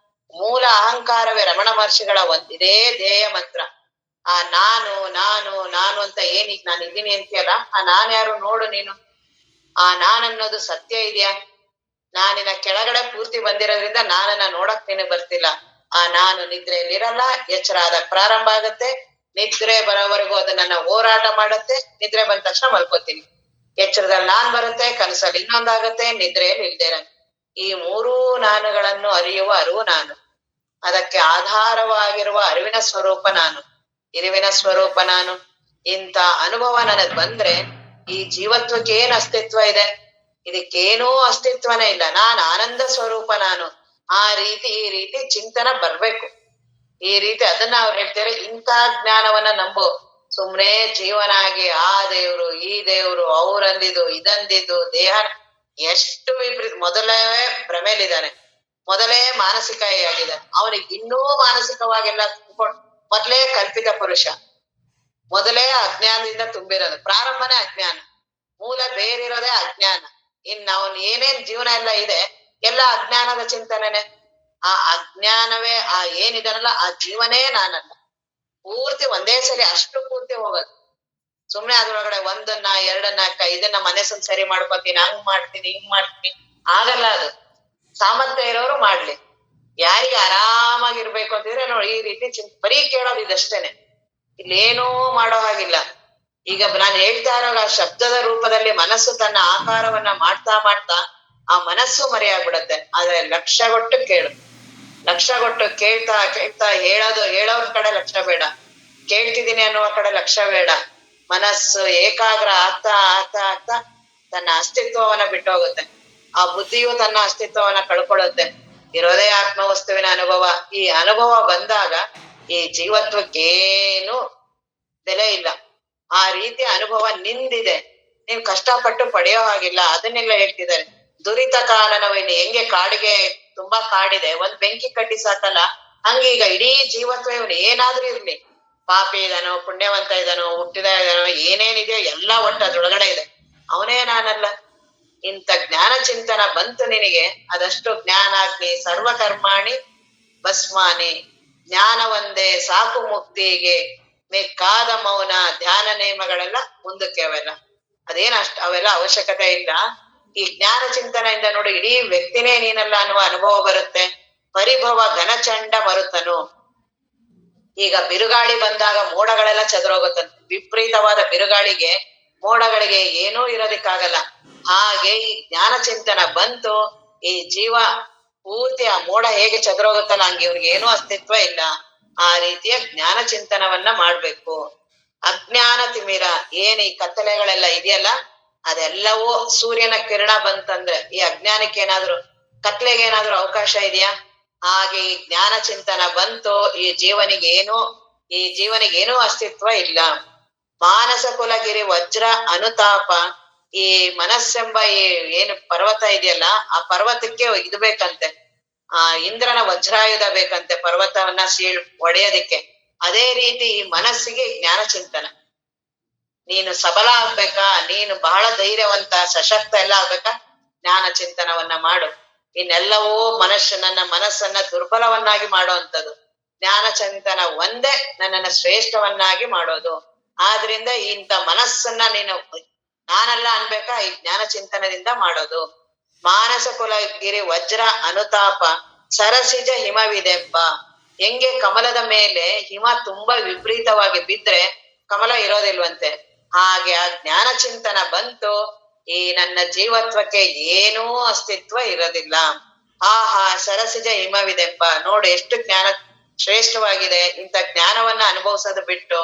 Speaker 1: ಮೂಲ ಅಹಂಕಾರವೇ ರಮಣ ಮಹರ್ಷಿಗಳ ಇದೇ ಧ್ಯೇಯ ಮಂತ್ರ. ಆ ನಾನು ನಾನು ನಾನು ಅಂತ ಏನೀಗ ನಾನು ಇದ್ದೀನಿ ಅಂತೀಯಲ್ಲ, ಆ ನಾನ್ ಯಾರು ನೋಡು ನೀನು. ಆ ನಾನನ್ನೋದು ಸತ್ಯ ಇದೆಯಾ? ನಾನಿನ ಕೆಳಗಡೆ ಪೂರ್ತಿ ಬಂದಿರೋದ್ರಿಂದ ನಾನನ್ನ ನೋಡಕ್ ನಿನಗ್ ಬರ್ತಿಲ್ಲ. ಆ ನಾನು ನಿದ್ರೆಯಲ್ಲಿರಲ್ಲ, ಎಚ್ಚರ ಆದಾಗ ಪ್ರಾರಂಭ ಆಗತ್ತೆ. ನಿದ್ರೆ ಬರೋವರೆಗೂ ಅದು ನನ್ನ ಹೋರಾಟ ಮಾಡತ್ತೆ. ನಿದ್ರೆ ಬಂದ ತಕ್ಷಣ ಮಲ್ಕೋತೀನಿ. ಎಚ್ಚರದಲ್ಲಿ ನಾನ್ ಬರುತ್ತೆ, ಕನಸಲ್ಲಿ ಇನ್ನೊಂದಾಗತ್ತೆ, ನಿದ್ರೆಯಲ್ಲಿ ಇಲ್ದೇ ಈ ಮೂರೂ ನಾನುಗಳನ್ನು ಅರಿಯುವ ಅರಿವು ನಾನು. ಅದಕ್ಕೆ ಆಧಾರವಾಗಿರುವ ಅರಿವಿನ ಸ್ವರೂಪ ನಾನು, ಇರುವಿನ ಸ್ವರೂಪ ನಾನು. ಇಂಥ ಅನುಭವ ನನಗ್ ಬಂದ್ರೆ ಈ ಜೀವತ್ವಕ್ಕೆ ಏನ್ ಅಸ್ತಿತ್ವ ಇದೆ? ಇದಕ್ಕೇನೂ ಅಸ್ತಿತ್ವನೇ ಇಲ್ಲ. ನಾನ್ ಆನಂದ ಸ್ವರೂಪ ನಾನು. ಈ ರೀತಿ ಚಿಂತನ ಬರ್ಬೇಕು. ಈ ರೀತಿ ಅದನ್ನ ಅವ್ರು ಹೇಳ್ತಾರೆ, ಇಂಥ ಜ್ಞಾನವನ್ನ ನಂಬು. ಸುಮ್ನೆ ಜೀವನ ಆಗಿ ಆ ದೇವ್ರು ಈ ದೇವ್ರು ಅವ್ರಂದಿದ್ದು ಇದಂದಿದ್ದು ದೇಹ ಎಷ್ಟು ಮೊದಲೇ ಭ್ರಮೇಲಿದ್ದಾನೆ. ಮೊದಲೇ ಮಾನಸಿಕಾಗಿದ್ದಾನೆ. ಅವನಿಗೆ ಇನ್ನೂ ಮಾನಸಿಕವಾಗೆಲ್ಲ ಮೊದಲೇ ಕಲ್ಪಿತ ಪುರುಷ. ಮೊದಲೇ ಅಜ್ಞಾನದಿಂದ ತುಂಬಿರೋದು. ಪ್ರಾರಂಭನೇ ಅಜ್ಞಾನ, ಮೂಲ ಬೇರಿರೋದೇ ಅಜ್ಞಾನ. ಅವನ್ ಏನೇನ್ ಜೀವನ ಎಲ್ಲ ಇದೆ ಎಲ್ಲ ಅಜ್ಞಾನದ ಚಿಂತನೆನೆ. ಆ ಅಜ್ಞಾನವೇ ಆ ಏನಿದಾನಲ್ಲ ಆ ಜೀವನೇ ನಾನಲ್ಲ. ಪೂರ್ತಿ ಒಂದೇ ಸರಿ ಅಷ್ಟು ಪೂರ್ತಿ ಹೋಗೋದು. ಸುಮ್ನೆ ಅದ್ರೊಳಗಡೆ ಒಂದನ್ನ ಎರಡನ್ನ ಇದನ್ನ ಮನಸ್ಸನ್ನ ಸರಿ ಮಾಡ್ಕೊತೀನಿ, ಹಂಗ್ ಮಾಡ್ತೀನಿ ಹಿಂಗ್ ಮಾಡ್ತೀನಿ, ಆಗಲ್ಲ ಅದು. ಸಾಮರ್ಥ್ಯ ಇರೋರು ಮಾಡ್ಲಿ. ಯಾರಿಗೆ ಆರಾಮಾಗಿರ್ಬೇಕು ಅಂತಿದ್ರೆ ನೋಡಿ ಈ ರೀತಿ ಬರೀ ಕೇಳೋದು ಇದಷ್ಟೇನೆ. ಇಲ್ಲೇನೂ ಮಾಡೋ ಹಾಗಿಲ್ಲ. ಈಗ ನಾನು ಹೇಳ್ತಾ ಇರೋ ಆ ಶಬ್ದದ ರೂಪದಲ್ಲಿ ಮನಸ್ಸು ತನ್ನ ಆಕಾರವನ್ನ ಮಾಡ್ತಾ ಮಾಡ್ತಾ ಆ ಮನಸ್ಸು ಮರೆಯಾಗ್ಬಿಡತ್ತೆ. ಆದ್ರೆ ಲಕ್ಷ್ಯಗೊಟ್ಟು ಕೇಳು. ಲಕ್ಷ್ಯಗೊಟ್ಟು ಕೇಳ್ತಾ ಕೇಳ್ತಾ ಹೇಳೋರ್ ಕಡೆ ಲಕ್ಷ್ಯ ಬೇಡ, ಕೇಳ್ತಿದ್ದೀನಿ ಅನ್ನುವ ಕಡೆ ಲಕ್ಷ್ಯ ಬೇಡ. ಮನಸ್ಸು ಏಕಾಗ್ರ ಆಗ್ತಾ ಆಗ್ತಾ ಆಗ್ತಾ ತನ್ನ ಅಸ್ತಿತ್ವವನ್ನ ಬಿಟ್ಟೋಗುತ್ತೆ. ಆ ಬುದ್ಧಿಯು ತನ್ನ ಅಸ್ತಿತ್ವವನ್ನ ಕಳ್ಕೊಳ್ಳುತ್ತೆ. ಇರೋದೇ ಆತ್ಮವಸ್ತುವಿನ ಅನುಭವ. ಈ ಅನುಭವ ಬಂದಾಗ ಈ ಜೀವತ್ವಕ್ಕೇನು ಬೆಲೆ ಇಲ್ಲ. ಆ ರೀತಿ ಅನುಭವ ನಿಂದಿದೆ, ನೀನ್ ಕಷ್ಟಪಟ್ಟು ಪಡೆಯೋ ಹಾಗಿಲ್ಲ. ಅದನ್ನೆಲ್ಲ ಹೇಳ್ತಿದ್ದಾರೆ. ದುರಿತ ಕಾನನವೇನು ಹೆಂಗೆ ಕಾಡಿಗೆ ತುಂಬಾ ಕಾಡಿದೆ, ಒಂದ್ ಬೆಂಕಿ ಕಡ್ಡಿ ಸಾಕಲ್ಲ, ಹಂಗೀಗ ಇಡೀ ಜೀವತ್ವ ಇವನು ಏನಾದ್ರೂ ಇರ್ಲಿ, ಪಾಪಿ ಇದಾನೋ ಪುಣ್ಯವಂತ ಇದಾನೋ ಹುಟ್ಟಿದ ಇದಾನೋ ಏನೇನಿದೆಯೋ ಎಲ್ಲ ಒಟ್ಟು ಅದ್ರೊಳಗಡೆ ಇದೆ. ಅವನೇ ನಾನಲ್ಲ. ಇಂಥ ಜ್ಞಾನ ಚಿಂತನ ಬಂತು ನಿನಗೆ, ಅದಷ್ಟು ಜ್ಞಾನಾಗ್ನಿ ಸರ್ವಕರ್ಮಾಣಿ ಭಸ್ಮಾನಿ. ಜ್ಞಾನ ಒಂದೇ ಸಾಕು ಮುಕ್ತಿಗೆ, ಬೇಕಾದ ಮೌನ ಧ್ಯಾನ ನೇಮಗಳೆಲ್ಲ ಮುಂದಕ್ಕೆ ಅವೆಲ್ಲ ಅವೆಲ್ಲ ಅವಶ್ಯಕತೆ ಇಲ್ಲ. ಈ ಜ್ಞಾನ ಚಿಂತನೆಯಿಂದ ನೋಡಿ ಇಡೀ ವ್ಯಕ್ತಿನೇ ನೀನಲ್ಲ ಅನ್ನುವ ಅನುಭವ ಬರುತ್ತೆ. ಪರಿಭವ ಘನಚಂಡ ಮರುತನು. ಈಗ ಬಿರುಗಾಳಿ ಬಂದಾಗ ಮೋಡಗಳೆಲ್ಲ ಚದುರೋಗುತ್ತಂತೆ. ವಿಪರೀತವಾದ ಬಿರುಗಾಳಿಗೆ ಮೋಡಗಳಿಗೆ ಏನೂ ಇರೋದಿಕ್ಕಾಗಲ್ಲ. ಹಾಗೆ ಈ ಜ್ಞಾನ ಚಿಂತನ ಬಂತು, ಈ ಜೀವ ಪೂರ್ತಿ ಆ ಮೋಡ ಹೇಗೆ ಚದುರೋಗುತ್ತಲ್ಲ ಹಂಗೆ ಇವ್ರಿಗೆ ಏನೂ ಅಸ್ತಿತ್ವ ಇಲ್ಲ. ಆ ರೀತಿಯ ಜ್ಞಾನ ಚಿಂತನವನ್ನ ಮಾಡ್ಬೇಕು. ಅಜ್ಞಾನ ತಿಮಿರ ಏನ್ ಈ ಕತ್ತಲೆಗಳೆಲ್ಲ ಇದೆಯಲ್ಲ ಅದೆಲ್ಲವೂ ಸೂರ್ಯನ ಕಿರಣ ಬಂತಂದ್ರೆ ಈ ಅಜ್ಞಾನಕ್ಕೆ ಏನಾದ್ರು ಕತ್ಲೆಗೆ ಏನಾದ್ರು ಅವಕಾಶ ಇದೆಯಾ? ಹಾಗೆ ಈ ಜ್ಞಾನ ಚಿಂತನ ಬಂತು, ಈ ಜೀವನಿಗೇನೂ ಅಸ್ತಿತ್ವ ಇಲ್ಲ. ಮಾನಸ ಕುಲಗಿರಿ ವಜ್ರ ಅನುತಾಪ. ಈ ಮನಸ್ಸೆಂಬ ಏನು ಪರ್ವತ ಇದೆಯಲ್ಲ ಆ ಪರ್ವತಕ್ಕೆ ಇದು ಬೇಕಂತೆ, ಇಂದ್ರನ ವಜ್ರಾಯುಧ ಬೇಕಂತೆ ಪರ್ವತವನ್ನ ಒಡೆಯೋದಿಕ್ಕೆ. ಅದೇ ರೀತಿ ಈ ಮನಸ್ಸಿಗೆ ಜ್ಞಾನ ಚಿಂತನ. ನೀನು ಸಬಲ ಆಗ್ಬೇಕಾ, ನೀನು ಬಹಳ ಧೈರ್ಯವಂತ ಸಶಕ್ತ ಎಲ್ಲ ಆಗ್ಬೇಕಾ, ಜ್ಞಾನ ಚಿಂತನವನ್ನ ಮಾಡು. ಇನ್ನೆಲ್ಲವೂ ನನ್ನ ಮನಸ್ಸನ್ನ ದುರ್ಬಲವನ್ನಾಗಿ ಮಾಡುವಂಥದ್ದು. ಜ್ಞಾನ ಚಿಂತನ ಒಂದೇ ನನ್ನನ್ನ ಶ್ರೇಷ್ಠವನ್ನಾಗಿ ಮಾಡೋದು. ಆದ್ರಿಂದ ಇಂಥ ಮನಸ್ಸನ್ನ ನೀನು ಜ್ಞಾನ ನಾನಲ್ಲ ಅನ್ಬೇಕಾ ಈ ಜ್ಞಾನ ಚಿಂತನದಿಂದ ಮಾಡೋದು. ಮಾನಸ ಕುಲಗಿರಿ ವಜ್ರ ಅನುತಾಪ ಸರಸಿಜ ಹಿಮವಿದೆಂಬ. ಹೆಂಗೆ ಕಮಲದ ಮೇಲೆ ಹಿಮ ತುಂಬಾ ವಿಪರೀತವಾಗಿ ಬಿದ್ರೆ ಕಮಲ ಇರೋದಿಲ್ವಂತೆ, ಹಾಗೆ ಆ ಜ್ಞಾನ ಚಿಂತನ ಬಂತು, ಈ ನನ್ನ ಜೀವತ್ವಕ್ಕೆ ಏನೂ ಅಸ್ತಿತ್ವ ಇರೋದಿಲ್ಲ. ಆಹಾ ಸರಸಿಜ ಹಿಮವಿದೆಂಬ. ನೋಡು ಎಷ್ಟು ಜ್ಞಾನ ಶ್ರೇಷ್ಠವಾಗಿದೆ. ಇಂಥ ಜ್ಞಾನವನ್ನ ಅನುಭವಿಸೋದು ಬಿಟ್ಟು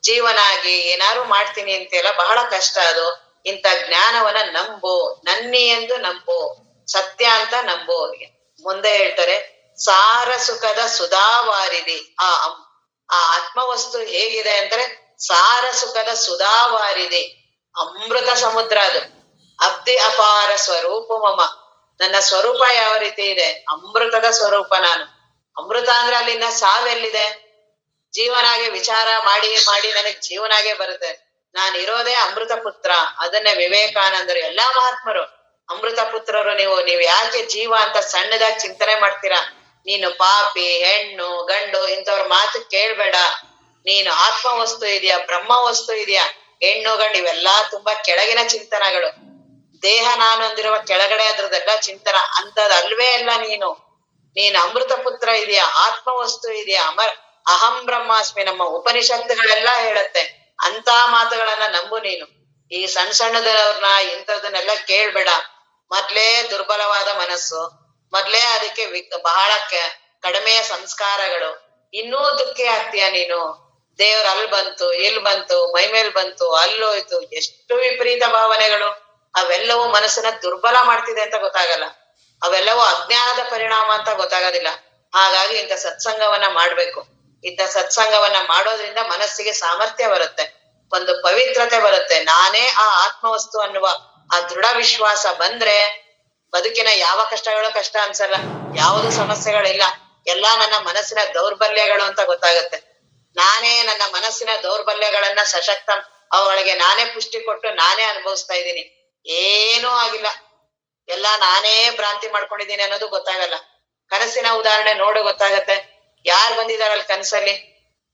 Speaker 1: ಜೀವನಾಗಿ ಏನಾರು ಮಾಡ್ತೀನಿ ಅಂತೆಲ್ಲ ಬಹಳ ಕಷ್ಟ ಅದು. ಇಂಥ ಜ್ಞಾನವನ್ನ ನಂಬು, ನನ್ನಿ ಎಂದು ನಂಬು, ಸತ್ಯ ಅಂತ ನಂಬು. ಮುಂದೆ ಹೇಳ್ತಾರೆ, ಸಾರ ಸುಖದ ಸುಧಾವಾರಿಧಿ. ಆ ಆತ್ಮವಸ್ತು ಹೇಗಿದೆ ಅಂದ್ರೆ ಸಾರ ಸುಖದ ಸುಧಾವಾರಿಧಿ, ಅಮೃತ ಸಮುದ್ರ ಅದು. ಅಬ್ಧಿ ಅಪಾರ ಸ್ವರೂಪ ಮಮ. ನನ್ನ ಸ್ವರೂಪ ಯಾವ ರೀತಿ ಇದೆ? ಅಮೃತದ ಸ್ವರೂಪ ನಾನು. ಅಮೃತ ಅಂದ್ರೆ ಅಲ್ಲಿಂದ ಸಾವೆಲ್ಲಿದೆ? ಜೀವನಾಗೆ ವಿಚಾರ ಮಾಡಿ ಮಾಡಿ ನನಗ್ ಜೀವನಾಗೆ ಬರುತ್ತೆ. ನಾನು ಇರೋದೇ ಅಮೃತ ಪುತ್ರ. ಅದನ್ನೇ ವಿವೇಕಾನಂದರು ಎಲ್ಲಾ ಮಹಾತ್ಮರು ಅಮೃತ ಪುತ್ರರು. ನೀವು ಯಾಕೆ ಜೀವ ಅಂತ ಸಣ್ಣದಾಗಿ ಚಿಂತನೆ ಮಾಡ್ತೀರಾ? ನೀನು ಪಾಪಿ, ಹೆಣ್ಣು, ಗಂಡು ಇಂಥವ್ರ ಮಾತು ಕೇಳ್ಬೇಡ. ನೀನು ಆತ್ಮ ವಸ್ತು ಇದೆಯಾ, ಬ್ರಹ್ಮ ವಸ್ತು ಇದೆಯಾ, ಹೆಣ್ಣು ಗಂಡು ಇವೆಲ್ಲಾ ತುಂಬಾ ಕೆಳಗಿನ ಚಿಂತನಗಳು. ದೇಹ ನಾನು ಅಂದಿರುವ ಕೆಳಗಡೆ ಅದ್ರದ್ದೆಲ್ಲ ಚಿಂತನ. ಅಂತದ್ ಅಲ್ವೇ ಅಲ್ಲ ನೀನು. ನೀನ್ ಅಮೃತ ಪುತ್ರ ಇದೆಯಾ, ಆತ್ಮ ವಸ್ತು ಇದೆಯಾ, ಅಹಂ ಬ್ರಹ್ಮಾಸ್ಮಿ ನಮ್ಮ ಉಪನಿಷತ್ತುಗಳೆಲ್ಲ ಹೇಳತ್ತೆ. ಅಂತ ಮಾತುಗಳನ್ನ ನಂಬು ನೀನು. ಈ ಸಣ್ಣದವ್ರನ್ನ ಇಂಥದನ್ನೆಲ್ಲ ಕೇಳ್ಬೇಡ. ಮೊದ್ಲೇ ದುರ್ಬಲವಾದ ಮನಸ್ಸು, ಮೊದ್ಲೇ ಅದಕ್ಕೆ ಬಹಳ ಕಡಿಮೆಯ ಸಂಸ್ಕಾರಗಳು. ಇನ್ನೂ ದುಃಖಿ ಆಗ್ತೀಯ ನೀನು. ದೇವ್ರ ಅಲ್ಲಿ ಬಂತು, ಇಲ್ಲಿ ಬಂತು, ಮೈಮೇಲ್ ಬಂತು, ಅಲ್ಲೋಯ್ತು, ಎಷ್ಟು ವಿಪರೀತ ಭಾವನೆಗಳು. ಅವೆಲ್ಲವೂ ಮನಸ್ಸನ್ನ ದುರ್ಬಲ ಮಾಡ್ತಿದೆ ಅಂತ ಗೊತ್ತಾಗಲ್ಲ. ಅವೆಲ್ಲವೂ ಅಜ್ಞಾನದ ಪರಿಣಾಮ ಅಂತ ಗೊತ್ತಾಗೋದಿಲ್ಲ. ಹಾಗಾಗಿ ಇಂಥ ಸತ್ಸಂಗವನ್ನ ಮಾಡ್ಬೇಕು. ಇಂಥ ಸತ್ಸಂಗವನ್ನ ಮಾಡೋದ್ರಿಂದ ಮನಸ್ಸಿಗೆ ಸಾಮರ್ಥ್ಯ ಬರುತ್ತೆ, ಒಂದು ಪವಿತ್ರತೆ ಬರುತ್ತೆ. ನಾನೇ ಆ ಆತ್ಮವಸ್ತು ಅನ್ನುವ ಆ ದೃಢ ವಿಶ್ವಾಸ ಬಂದ್ರೆ ಬದುಕಿನ ಯಾವ ಕಷ್ಟಗಳು ಕಷ್ಟ ಅನ್ಸಲ್ಲ, ಯಾವುದು ಸಮಸ್ಯೆಗಳಿಲ್ಲ. ಎಲ್ಲಾ ನನ್ನ ಮನಸ್ಸಿನ ದೌರ್ಬಲ್ಯಗಳು ಅಂತ ಗೊತ್ತಾಗತ್ತೆ. ನಾನೇ ನನ್ನ ಮನಸ್ಸಿನ ದೌರ್ಬಲ್ಯಗಳನ್ನ ಸಶಕ್ತ ಅವುಗಳಿಗೆ ನಾನೇ ಪುಷ್ಟಿ ಕೊಟ್ಟು ನಾನೇ ಅನುಭವಿಸ್ತಾ ಇದ್ದೀನಿ. ಏನೂ ಆಗಿಲ್ಲ, ಎಲ್ಲ ನಾನೇ ಭ್ರಾಂತಿ ಮಾಡ್ಕೊಂಡಿದ್ದೀನಿ ಅನ್ನೋದು ಗೊತ್ತಾಗಲ್ಲ. ಕನಸಿನ ಉದಾಹರಣೆ ನೋಡು ಗೊತ್ತಾಗತ್ತೆ. ಯಾರು ಬಂದಿದಾರಲ್ಲ ಕನಸಲ್ಲಿ?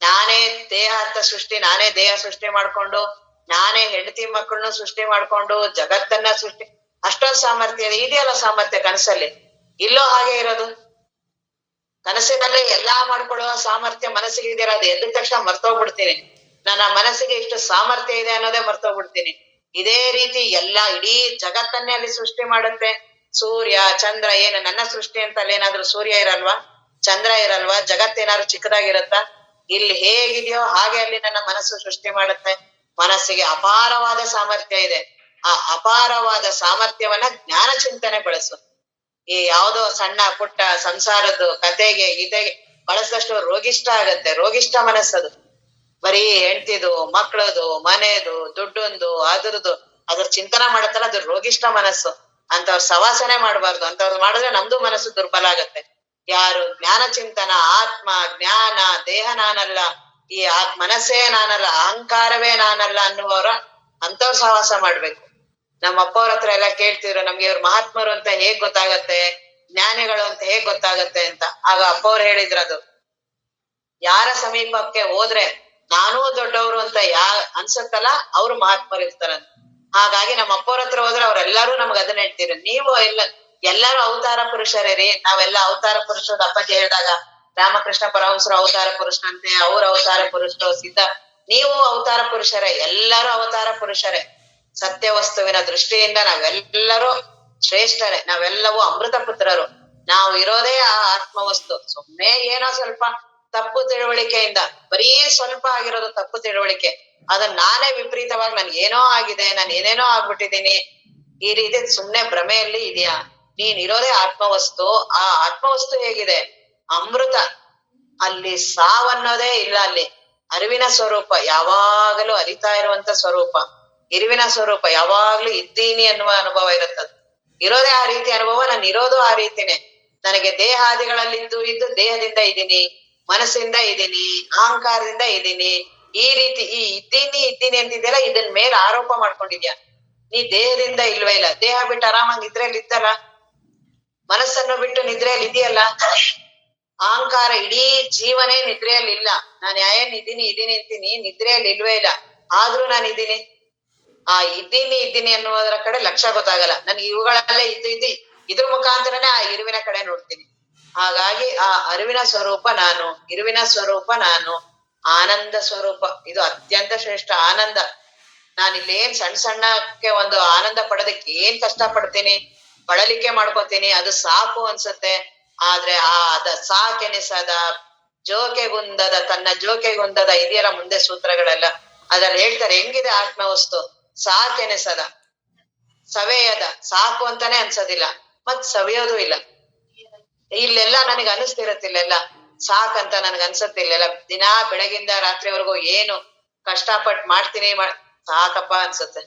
Speaker 1: ನಾನೇ ದೇಹ ಅಂತ ಸೃಷ್ಟಿ, ನಾನೇ ದೇಹ ಸೃಷ್ಟಿ ಮಾಡ್ಕೊಂಡು, ನಾನೇ ಹೆಂಡತಿ ಮಕ್ಕಳನ್ನು ಸೃಷ್ಟಿ ಮಾಡ್ಕೊಂಡು ಜಗತ್ತನ್ನ ಸೃಷ್ಟಿ, ಅಷ್ಟೊಂದು ಸಾಮರ್ಥ್ಯ ಇದೆಯಲ್ಲ ಸಾಮರ್ಥ್ಯ ಕನಸಲ್ಲಿ. ಇಲ್ಲೋ ಹಾಗೆ ಇರೋದು. ಕನಸಿನಲ್ಲಿ ಎಲ್ಲಾ ಮಾಡ್ಕೊಳ್ಳುವ ಸಾಮರ್ಥ್ಯ ಮನಸ್ಸಿಗೆ ಇದೆಯಲ್ಲ, ಅದು ಎದ್ದ ತಕ್ಷಣ ಮರ್ತೋಗ್ಬಿಡ್ತೀನಿ. ನನ್ನ ಮನಸ್ಸಿಗೆ ಇಷ್ಟು ಸಾಮರ್ಥ್ಯ ಇದೆ ಅನ್ನೋದೇ ಮರ್ತೋಗ್ಬಿಡ್ತೀನಿ. ಇದೇ ರೀತಿ ಎಲ್ಲಾ ಇಡೀ ಜಗತ್ತನ್ನೇ ಅಲ್ಲಿ ಸೃಷ್ಟಿ ಮಾಡುತ್ತೆ. ಸೂರ್ಯ ಚಂದ್ರ ಏನು ನನ್ನ ಸೃಷ್ಟಿ ಅಂತ ಅಲ್ಲೇನಾದ್ರೂ ಸೂರ್ಯ ಇರಲ್ವಾ, ಚಂದ್ರ ಇರಲ್ವಾ, ಜಗತ್ತೇನಾದ್ರು ಚಿಕ್ಕದಾಗಿರತ್ತಾ? ಇಲ್ಲಿ ಹೇಗಿದೆಯೋ ಹಾಗೆ ಅಲ್ಲಿ ನನ್ನ ಮನಸ್ಸು ಸೃಷ್ಟಿ ಮಾಡುತ್ತೆ. ಮನಸ್ಸಿಗೆ ಅಪಾರವಾದ ಸಾಮರ್ಥ್ಯ ಇದೆ. ಆ ಅಪಾರವಾದ ಸಾಮರ್ಥ್ಯವನ್ನ ಜ್ಞಾನ ಚಿಂತನೆ ಬಳಸು. ಈ ಯಾವ್ದೋ ಸಣ್ಣ ಪುಟ್ಟ ಸಂಸಾರದ್ದು ಕತೆಗೆ ಗೀತೆಗೆ ಬಳಸಿದಷ್ಟು ರೋಗಿಷ್ಟ ಆಗತ್ತೆ. ರೋಗಿಷ್ಟ ಮನಸ್ಸದು. ಬರೀ ಹೆಂಡ್ತಿದು, ಮಕ್ಳದು, ಮನೆದು, ದುಡ್ಡೊಂದು, ಅದ್ರ ಚಿಂತನ ಮಾಡತ್ತಲ್ಲ, ಅದು ರೋಗಿಷ್ಟ ಮನಸ್ಸು. ಅಂತವ್ರ ಸವಾಸನೆ ಮಾಡ್ಬಾರ್ದು. ಅಂತವ್ರು ಮಾಡಿದ್ರೆ ನಮ್ದು ಮನಸ್ಸು ದುರ್ಬಲ ಆಗತ್ತೆ. ಯಾರು ಜ್ಞಾನ ಚಿಂತನ, ಆತ್ಮ ಜ್ಞಾನ, ದೇಹ ನಾನಲ್ಲ, ಈ ಮನಸ್ಸೇ ನಾನಲ್ಲ, ಅಹಂಕಾರವೇ ನಾನಲ್ಲ ಅನ್ನುವವರ ಅಂತವ್ರ ಸಹವಾಸ ಮಾಡ್ಬೇಕು. ನಮ್ಮ ಅಪ್ಪವ್ರ ಹತ್ರ ಎಲ್ಲ ಕೇಳ್ತಿದ್ರು, ನಮ್ಗೆ ಇವ್ರ ಮಹಾತ್ಮರು ಅಂತ ಹೇಗ್ ಗೊತ್ತಾಗತ್ತೆ, ಜ್ಞಾನಿಗಳು ಅಂತ ಹೇಗ್ ಗೊತ್ತಾಗತ್ತೆ ಅಂತ. ಆಗ ಅಪ್ಪವ್ರು ಹೇಳಿದ್ರದು, ಯಾರ ಸಮೀಪಕ್ಕೆ ಹೋದ್ರೆ ನಾನೂ ದೊಡ್ಡವರು ಅಂತ ಅನ್ಸತ್ತಲ್ಲ, ಅವ್ರು ಮಹಾತ್ಮರು ಇರ್ತಾರಂತ. ಹಾಗಾಗಿ ನಮ್ಮ ಅಪ್ಪವ್ರ ಹತ್ರ ಹೋದ್ರೆ ಅವ್ರೆಲ್ಲಾರು ನಮ್ಗೆ ಅದನ್ನ ಹೇಳ್ತೀರಿ. ನೀವು ಎಲ್ಲರೂ ಅವತಾರ ಪುರುಷರೇ ರೀ. ನಾವೆಲ್ಲ ಅವತಾರ ಪುರುಷರು. ಅಪ್ಪಾಜಿ ಹೇಳಿದಾಗ ರಾಮಕೃಷ್ಣ ಪರಮಹಂಸರು ಅವತಾರ ಪುರುಷನಂತೆ, ಅವ್ರ ಅವತಾರ ಪುರುಷರು, ಸಿದ್ಧ ನೀವು ಅವತಾರ ಪುರುಷರೇ, ಎಲ್ಲರೂ ಅವತಾರ ಪುರುಷರೇ. ಸತ್ಯ ವಸ್ತುವಿನ ದೃಷ್ಟಿಯಿಂದ ನಾವೆಲ್ಲರೂ ಶ್ರೇಷ್ಠರೇ. ನಾವೆಲ್ಲವೂ ಅಮೃತ ಪುತ್ರರು. ನಾವು ಇರೋದೇ ಆ ಆತ್ಮವಸ್ತು. ಸುಮ್ಮನೆ ಏನೋ ಸ್ವಲ್ಪ ತಪ್ಪು ತಿಳುವಳಿಕೆಯಿಂದ, ಬರೀ ಸ್ವಲ್ಪ ಆಗಿರೋದು ತಪ್ಪು ತಿಳುವಳಿಕೆ, ಅದನ್ನ ನಾನೇ ವಿಪರೀತವಾಗಿ ನನ್ಗೇನೋ ಆಗಿದೆ, ನಾನು ಏನೇನೋ ಆಗ್ಬಿಟ್ಟಿದ್ದೀನಿ, ಈ ರೀತಿ ಸುಮ್ನೆ ಭ್ರಮೆಯಲ್ಲಿ ಇದೆಯಾ? ನೀನ್ ಇರೋದೇ ಆತ್ಮವಸ್ತು. ಆ ಆತ್ಮವಸ್ತು ಹೇಗಿದೆ? ಅಮೃತ. ಅಲ್ಲಿ ಸಾವನ್ನೋದೇ ಇಲ್ಲ. ಅಲ್ಲಿ ಅರಿವಿನ ಸ್ವರೂಪ, ಯಾವಾಗಲೂ ಅರಿತಾ ಇರುವಂತ ಸ್ವರೂಪ, ಇರುವಿನ ಸ್ವರೂಪ, ಯಾವಾಗ್ಲೂ ಇದ್ದೀನಿ ಅನ್ನುವ ಅನುಭವ ಇರುತ್ತದ. ಇರೋದೇ ಆ ರೀತಿ ಅನುಭವ. ನಾನು ಇರೋದು ಆ ರೀತಿನೇ. ನನಗೆ ದೇಹಾದಿಗಳಲ್ಲಿದ್ದು ಇದ್ದು ದೇಹದಿಂದ ಇದ್ದೀನಿ, ಮನಸ್ಸಿಂದ ಇದ್ದೀನಿ, ಅಹಂಕಾರದಿಂದ ಇದ್ದೀನಿ. ಈ ರೀತಿ ಈ ಇದ್ದೀನಿ ಅಂತಿದ್ಯಲ್ಲ, ಇದನ್ ಮೇಲೆ ಆರೋಪ ಮಾಡ್ಕೊಂಡಿದ್ಯಾ. ನೀ ದೇಹದಿಂದ ಇಲ್ವೇ ಇಲ್ಲ. ದೇಹ ಬಿಟ್ಟು ಆರಾಮಾಗಿ ನಿದ್ರೆಯಲ್ಲಿ ಇದ್ದಲ್ಲ, ಮನಸ್ಸನ್ನು ಬಿಟ್ಟು ನಿದ್ರೆಯಲ್ಲಿ ಇದೆಯಲ್ಲ. ಅಹಂಕಾರ ಇಡೀ ಜೀವನೇ ನಿದ್ರೆಯಲ್ಲಿ ಇಲ್ಲ. ನಾನು ಇದೀನಿ ಅಂತೀನಿ, ನಿದ್ರೆಯಲ್ಲಿ ಇಲ್ವೇ ಇಲ್ಲ. ಆದ್ರೂ ನಾನು ಇದ್ದೀನಿ. ಆ ಇದ್ದೀನಿ ಅನ್ನುವುದರ ಕಡೆ ಲಕ್ಷ್ಯ ಗೊತ್ತಾಗಲ್ಲ. ನನ್ಗೆ ಇವುಗಳಲ್ಲೇ ಇದ್ರ ಮುಖಾಂತರನೇ ಆ ಇರುವಿನ ಕಡೆ ನೋಡ್ತೀನಿ. ಹಾಗಾಗಿ ಆ ಅರಿವಿನ ಸ್ವರೂಪ ನಾನು, ಇರುವಿನ ಸ್ವರೂಪ ನಾನು, ಆನಂದ ಸ್ವರೂಪ. ಇದು ಅತ್ಯಂತ ಶ್ರೇಷ್ಠ ಆನಂದ. ನಾನು ಇಲ್ಲೇನ್ ಸಣ್ಣಕ್ಕೆ ಒಂದು ಆನಂದ ಪಡೋದಕ್ಕೆ ಏನ್ ಕಷ್ಟ ಪಡ್ತೀನಿ, ಬಳಲಿಕೆ ಮಾಡ್ಕೋತೀನಿ, ಅದು ಸಾಕು ಅನ್ಸುತ್ತೆ. ಆದ್ರೆ ಅದ ಸಾಕೆನಿಸದ ಜೋಕೆಗುಂದದ ತನ್ನ ಜೋಕೆಗುಂದದ ಇದೆಯಲ್ಲ ಮುಂದೆ ಸೂತ್ರಗಳೆಲ್ಲ ಅದ್ರಲ್ಲಿ ಹೇಳ್ತಾರೆ ಹೆಂಗಿದೆ ಆತ್ಮವಸ್ತು. ಸಾಕೆನಿಸದ, ಸವೆಯದ, ಸಾಕು ಅಂತಾನೆ ಅನ್ಸೋದಿಲ್ಲ, ಮತ್ ಸವಿಯೋದು ಇಲ್ಲ. ಇಲ್ಲೆಲ್ಲ ನನಗೆ ಅನಿಸ್ತಿರತ್ತಿಲ್ಲೆಲ್ಲ ಸಾಕಂತ ನನ್ಗೆ ಅನ್ಸತ್ತಿಲ್ಲೆಲ್ಲ. ದಿನಾ ಬೆಳಗಿಂದ ರಾತ್ರಿವರೆಗೂ ಏನು ಕಷ್ಟಪಟ್ಟು ಮಾಡ್ತೀನಿ ಸಾಕಪ್ಪ ಅನ್ಸುತ್ತೆ.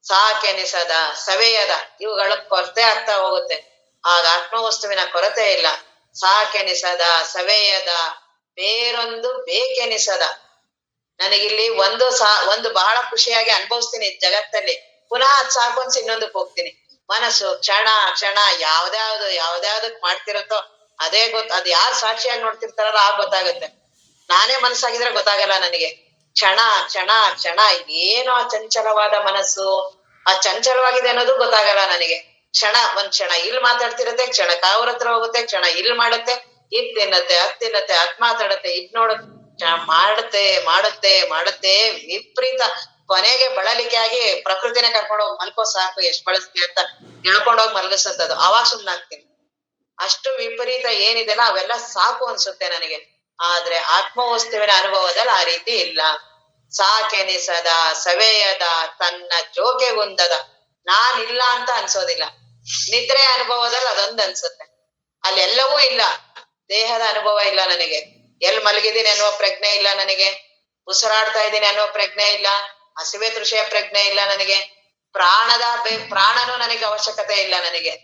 Speaker 1: ಸಾಕೆನಿಸದ, ಸವೆಯದ, ಇವುಗಳ ಕೊರತೆ ಆಗ್ತಾ ಹೋಗುತ್ತೆ. ಆಗ ಆತ್ಮವಸ್ತುವಿನ ಕೊರತೆ ಇಲ್ಲ. ಸಾಕೆನಿಸದ, ಸವೆಯದ, ಬೇರೊಂದು ಬೇಕೆನಿಸದ. ನನಗಿಲ್ಲಿ ಒಂದು ಬಹಳ ಖುಷಿಯಾಗಿ ಅನುಭವಿಸ್ತೀನಿ ಜಗತ್ತಲ್ಲಿ, ಪುನಃ ಅದ್ ಸಾಕು ಅನ್ಸಿ ಇನ್ನೊಂದಕ್ಕೆ ಹೋಗ್ತೀನಿ. ಮನಸ್ಸು ಕ್ಷಣ ಕ್ಷಣ ಯಾವ್ದ್ಯಾವ್ದಕ್ ಮಾಡ್ತಿರತ್ತೋ ಅದೇ ಅದ್ ಯಾರು ಸಾಕ್ಷಿಯಾಗಿ ನೋಡ್ತಿರ್ತಾರಲ್ಲ ಆಗ ಗೊತ್ತಾಗುತ್ತೆ. ನಾನೇ ಮನಸ್ಸಾಗಿದ್ರೆ ಗೊತ್ತಾಗಲ್ಲ ನನಗೆ. ಕ್ಷಣ ಕ್ಷಣ ಕ್ಷಣ ಏನೋ ಆ ಚಂಚಲವಾದ ಮನಸ್ಸು, ಆ ಚಂಚಲವಾಗಿದೆ ಅನ್ನೋದು ಗೊತ್ತಾಗಲ್ಲ ನನಗೆ. ಒಂದ್ ಕ್ಷಣ ಇಲ್ಲಿ ಮಾತಾಡ್ತಿರತ್ತೆ, ಕ್ಷಣ ಅವ್ರ ಹತ್ರ ಹೋಗುತ್ತೆ, ಕ್ಷಣ ಇಲ್ಲಿ ಮಾಡುತ್ತೆ, ಇದ್ ತಿನ್ನತ್ತೆ, ಅದ್ ತಿನ್ನತ್ತೆ, ಅದ್ ಮಾತಾಡತ್ತೆ, ಇದ್ ನೋಡುತ್ತೆ, ಮಾಡುತ್ತೆ ವಿಪರೀತ. ಕೊನೆಗೆ ಬಳಲಿಕೆ ಆಗಿ ಪ್ರಕೃತಿನೇ ಕರ್ಕೊಂಡೋಗಿ ಮಲ್ಕೋ ಸಾಕು ಎಷ್ಟ್ ಬಳಸ್ತಿ ಅಂತ ಹೇಳ್ಕೊಂಡೋಗಿ ಮಲಗಿಸತ್ತದು. ಅವಾಗ ಸುಮ್ನಾಗ್ತೀನಿ. ಅಷ್ಟು ವಿಪರೀತ ಏನಿದೆಲ್ಲ ಅವೆಲ್ಲ ಸಾಕು ಅನ್ಸುತ್ತೆ ನನಗೆ. ಆದ್ರೆ ಆತ್ಮವಸ್ತುವಿನ ಅನುಭವದಲ್ಲಿ ಆ ರೀತಿ ಇಲ್ಲ. ಸಾಕೆನಿಸದ, ಸವೆಯದ, ತನ್ನ ಜೋಕೆಗುಂದದ. ನಾನಿಲ್ಲ ಅಂತ ಅನ್ಸೋದಿಲ್ಲ. ನಿದ್ರೆ ಅನುಭವದಲ್ಲಿ ಅದೊಂದ್ ಅನ್ಸುತ್ತೆ. ಅಲ್ಲೆಲ್ಲವೂ ಇಲ್ಲ. ದೇಹದ ಅನುಭವ ಇಲ್ಲ ನನಗೆ. ಎಲ್ ಮಲಗಿದ್ದೀನಿ ಅನ್ನುವ ಪ್ರಜ್ಞೆ ಇಲ್ಲ ನನಗೆ. ಉಸಿರಾಡ್ತಾ ಇದ್ದೀನಿ ಅನ್ನುವ ಪ್ರಜ್ಞೆ ಇಲ್ಲ. ಹಸಿವೆ ತೃಷೆಯ ಪ್ರಜ್ಞೆ ಇಲ್ಲ ನನಗೆ. ಪ್ರಾಣನೂ ನನಗೆ ಅವಶ್ಯಕತೆ ಇಲ್ಲ ನನಗೆ.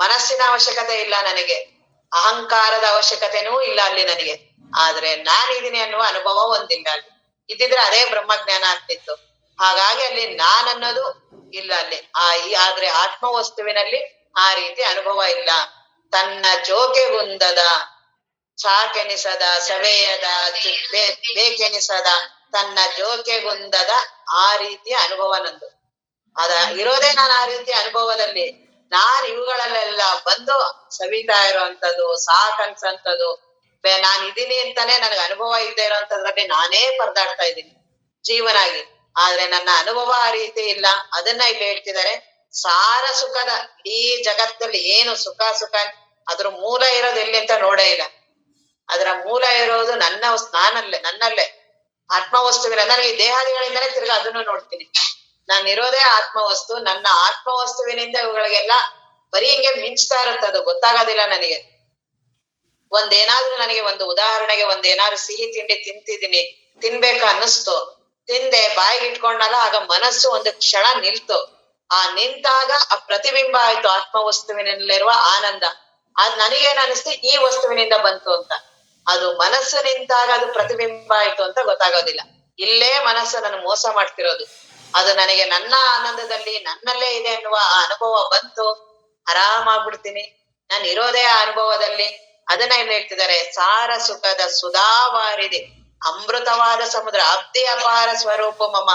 Speaker 1: ಮನಸ್ಸಿನ ಅವಶ್ಯಕತೆ ಇಲ್ಲ ನನಗೆ. ಅಹಂಕಾರದ ಅವಶ್ಯಕತೆನೂ ಇಲ್ಲ ಅಲ್ಲಿ ನನಗೆ. ಆದ್ರೆ ನಾನಿದ್ದೀನಿ ಅನ್ನುವ ಅನುಭವ ಒಂದಿಲ್ಲ ಅಲ್ಲಿ. ಇದ್ದಿದ್ರೆ ಅದೇ ಬ್ರಹ್ಮಜ್ಞಾನ ಆಗ್ತಿತ್ತು. ಹಾಗಾಗಿ ಅಲ್ಲಿ ನಾನನ್ನೋದು ಇಲ್ಲ ಅಲ್ಲಿ. ಆದ್ರೆ ಆತ್ಮವಸ್ತುವಿನಲ್ಲಿ ಆ ರೀತಿ ಅನುಭವ ಇಲ್ಲ. ತನ್ನ ಜೋಕೆಗುಂದದ, ಸಾಕೆನಿಸದ, ಸವೆಯದ, ಬೇಕೆನಿಸದ, ತನ್ನ ಜೋಕೆಗುಂದದ ಆ ರೀತಿಯ ಅನುಭವ ನಂದು. ಇರೋದೇ ನಾನು ಆ ರೀತಿಯ ಅನುಭವದಲ್ಲಿ. ನಾನ್ ಇವುಗಳಲ್ಲೆಲ್ಲ ಬಂದು ಸವಿತಾ ಇರೋಂಥದ್ದು, ಸಾಕನ್ಸಂಥದ್ದು, ನಾನ್ ಇದೀನಿ ಅಂತಾನೆ ನನಗೆ ಅನುಭವ ಇಲ್ಲದೆ ಇರೋಂಥದ್ರಲ್ಲಿ ನಾನೇ ಪರದಾಡ್ತಾ ಇದ್ದೀನಿ ಜೀವನಾಗಿ. ಆದ್ರೆ ನನ್ನ ಅನುಭವ ಆ ರೀತಿ ಇಲ್ಲ. ಅದನ್ನ ಇಲ್ಲಿ ಹೇಳ್ತಿದ್ದಾರೆ. ಸಾರ ಸುಖದ ಈ ಜಗತ್ತಲ್ಲಿ ಏನು ಸುಖ ಅದ್ರ ಮೂಲ ಇರೋದು ಎಲ್ಲಿ ಅಂತ ನೋಡೇ ಇಲ್ಲ. ಅದರ ಮೂಲ ಇರೋದು ನನ್ನಲ್ಲೇ ಆತ್ಮವಸ್ತುವಿನ. ನನಗೆ ಈ ದೇಹಾದಿಗಳಿಂದಲೇ ತಿರ್ಗಾ ಅದನ್ನು ನೋಡ್ತೀನಿ. ನಾನಿರೋದೇ ಆತ್ಮವಸ್ತು. ನನ್ನ ಆತ್ಮವಸ್ತುವಿನಿಂದ ಇವುಗಳಿಗೆಲ್ಲ ಬರೀ ಹಿಂಗೆ ಮಿಂಚ್ತಾ ಇರುತ್ತೆ, ಅದು ಗೊತ್ತಾಗೋದಿಲ್ಲ ನನಗೆ. ನನಗೆ ಒಂದು ಉದಾಹರಣೆಗೆ ಒಂದೇನಾದ್ರು ಸಿಹಿ ತಿಂಡಿ ತಿನ್ಬೇಕು ಅನ್ನಿಸ್ತು, ತಿಂದೆ ಬಾಯಿಗೆ ಇಟ್ಕೊಂಡಲ್ಲ, ಆಗ ಮನಸ್ಸು ಒಂದು ಕ್ಷಣ ನಿಲ್ತು. ಆ ನಿಂತಾಗ ಆ ಪ್ರತಿಬಿಂಬ ಆಯ್ತು ಆತ್ಮವಸ್ತುವಿನಲ್ಲಿರುವ ಆನಂದ. ಅದ್ ನನಗೇನ್ ಅನಿಸ್ತು, ಈ ವಸ್ತುವಿನಿಂದ ಬಂತು ಅಂತ. ಅದು ಮನಸ್ಸು ನಿಂತಾಗ ಅದು ಪ್ರತಿಬಿಂಬ ಆಯ್ತು ಅಂತ ಗೊತ್ತಾಗೋದಿಲ್ಲ. ಇಲ್ಲೇ ಮನಸ್ಸು ನನ್ನ ಮೋಸ ಮಾಡ್ತಿರೋದು. ಅದು ನನಗೆ ನನ್ನ ಆನಂದದಲ್ಲಿ ನನ್ನಲ್ಲೇ ಇದೆ ಅನ್ನುವ ಆ ಅನುಭವ ಬಂತು, ಆರಾಮಾಗ್ಬಿಡ್ತೀನಿ. ನಾನು ಇರೋದೇ ಆ ಅನುಭವದಲ್ಲಿ. ಅದನ್ನ ಏನ್ ಹೇಳ್ತಿದ್ದಾರೆ, ಸಾರ ಸುಖದ ಸುಧಾವಾರಿದೆ ಅಮೃತವಾದ ಸಮುದ್ರ ಅಬ್ಧಿ ಅಪಾರ ಸ್ವರೂಪ ಮಮ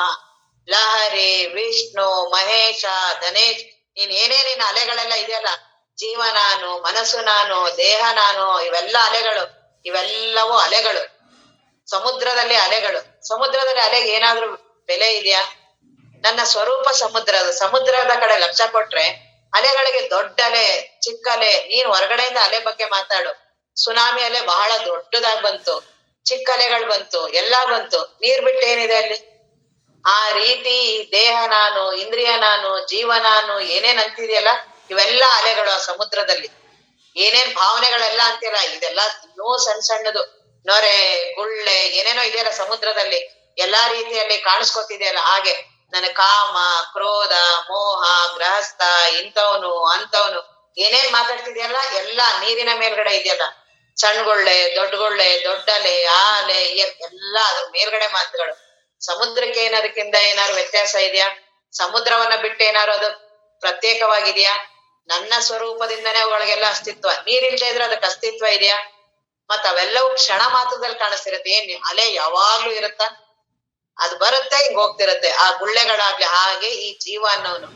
Speaker 1: ಲಹರಿ ವಿಷ್ಣು ಮಹೇಶ ಧನೇಶ್. ನೀನ್ ಅಲೆಗಳೆಲ್ಲ ಇದೆಯಲ್ಲ, ಜೀವ ನಾನು, ಮನಸ್ಸು ನಾನು, ದೇಹ ನಾನು, ಇವೆಲ್ಲ ಅಲೆಗಳು. ಇವೆಲ್ಲವೂ ಅಲೆಗಳು. ಸಮುದ್ರದಲ್ಲಿ ಅಲೆಗೆ ಏನಾದ್ರೂ ಬೆಲೆ ಇದೆಯಾ? ನನ್ನ ಸ್ವರೂಪ ಸಮುದ್ರದ ಕಡೆ ಲಕ್ಷ್ಯ ಕೊಟ್ರೆ ಅಲೆಗಳಿಗೆ ದೊಡ್ಡ ಅಲೆ, ಚಿಕ್ಕ ಅಲೆ. ನೀನ್ ಹೊರಗಡೆಯಿಂದ ಅಲೆ ಬಗ್ಗೆ ಮಾತಾಡು. ಸುನಾಮಿ ಅಲೆ ಬಹಳ ದೊಡ್ಡದಾಗ್ ಬಂತು, ಚಿಕ್ಕ ಅಲೆಗಳು ಬಂತು, ಎಲ್ಲಾ ಬಂತು. ನೀರ್ ಬಿಟ್ಟು ಏನಿದೆ ಅಲ್ಲಿ? ಆ ರೀತಿ ದೇಹ ನಾನು, ಇಂದ್ರಿಯ ನಾನು, ಜೀವ ನಾನು, ಏನೇನ್ ಅಂತಿದೆಯಲ್ಲ ಇವೆಲ್ಲ ಅಲೆಗಳು ಆ ಸಮುದ್ರದಲ್ಲಿ. ಏನೇನ್ ಭಾವನೆಗಳೆಲ್ಲ ಅಂತೀರ ಇದೆಲ್ಲ ಇನ್ನೂ ಸಣ್ಣದು. ನೊರೆ, ಗುಳ್ಳೆ, ಏನೇನೋ ಇದೆಯಲ್ಲ ಸಮುದ್ರದಲ್ಲಿ, ಎಲ್ಲಾ ರೀತಿಯಲ್ಲಿ ಕಾಣಿಸ್ಕೊತಿದೆಯಲ್ಲ. ಹಾಗೆ ನನ್ನ ಕಾಮ, ಕ್ರೋಧ, ಮೋಹ, ಗೃಹಸ್ಥ, ಇಂಥವನು ಅಂತವನು ಏನೇನ್ ಮಾತಾಡ್ತಿದ್ಯಲ್ಲ ಎಲ್ಲ ನೀರಿನ ಮೇಲ್ಗಡೆ ಇದೆಯಲ್ಲ. ಸಣ್ಣಗೊಳ್ಳೆ, ದೊಡ್ಡಲೆ, ಆಲೆ, ಎಲ್ಲ ಅದ್ರ ಮೇಲ್ಗಡೆ ಮಾತುಗಳು. ಸಮುದ್ರಕ್ಕೆ ಅದಕ್ಕಿಂತ ಏನಾದ್ರು ವ್ಯತ್ಯಾಸ ಇದೆಯಾ? ಸಮುದ್ರವನ್ನ ಬಿಟ್ಟು ಏನಾದ್ರು ಅದು ಪ್ರತ್ಯೇಕವಾಗಿದೆಯಾ? ನನ್ನ ಸ್ವರೂಪದಿಂದನೇ ಅವುಗಳಿಗೆಲ್ಲ ಅಸ್ತಿತ್ವ. ನೀರಿಲ್ದೇ ಇದ್ರೆ ಅದಕ್ಕೆ ಅಸ್ತಿತ್ವ ಇದೆಯಾ? ಮತ್ ಅವೆಲ್ಲವೂ ಕ್ಷಣ ಮಾತ್ರದಲ್ಲಿ ಕಾಣಿಸ್ತಿರತ್ತೆ. ಏನ್ ಅಲೆ ಯಾವಾಗ್ಲೂ ಇರುತ್ತ? ಅದು ಬರುತ್ತೆ ಹಿಂಗ್ ಹೋಗ್ತಿರುತ್ತೆ ಆ ಗುಳ್ಳೆಗಳಾಗ್ಲಿ. ಹಾಗೆ ಈ ಜೀವ ಅನ್ನೋನು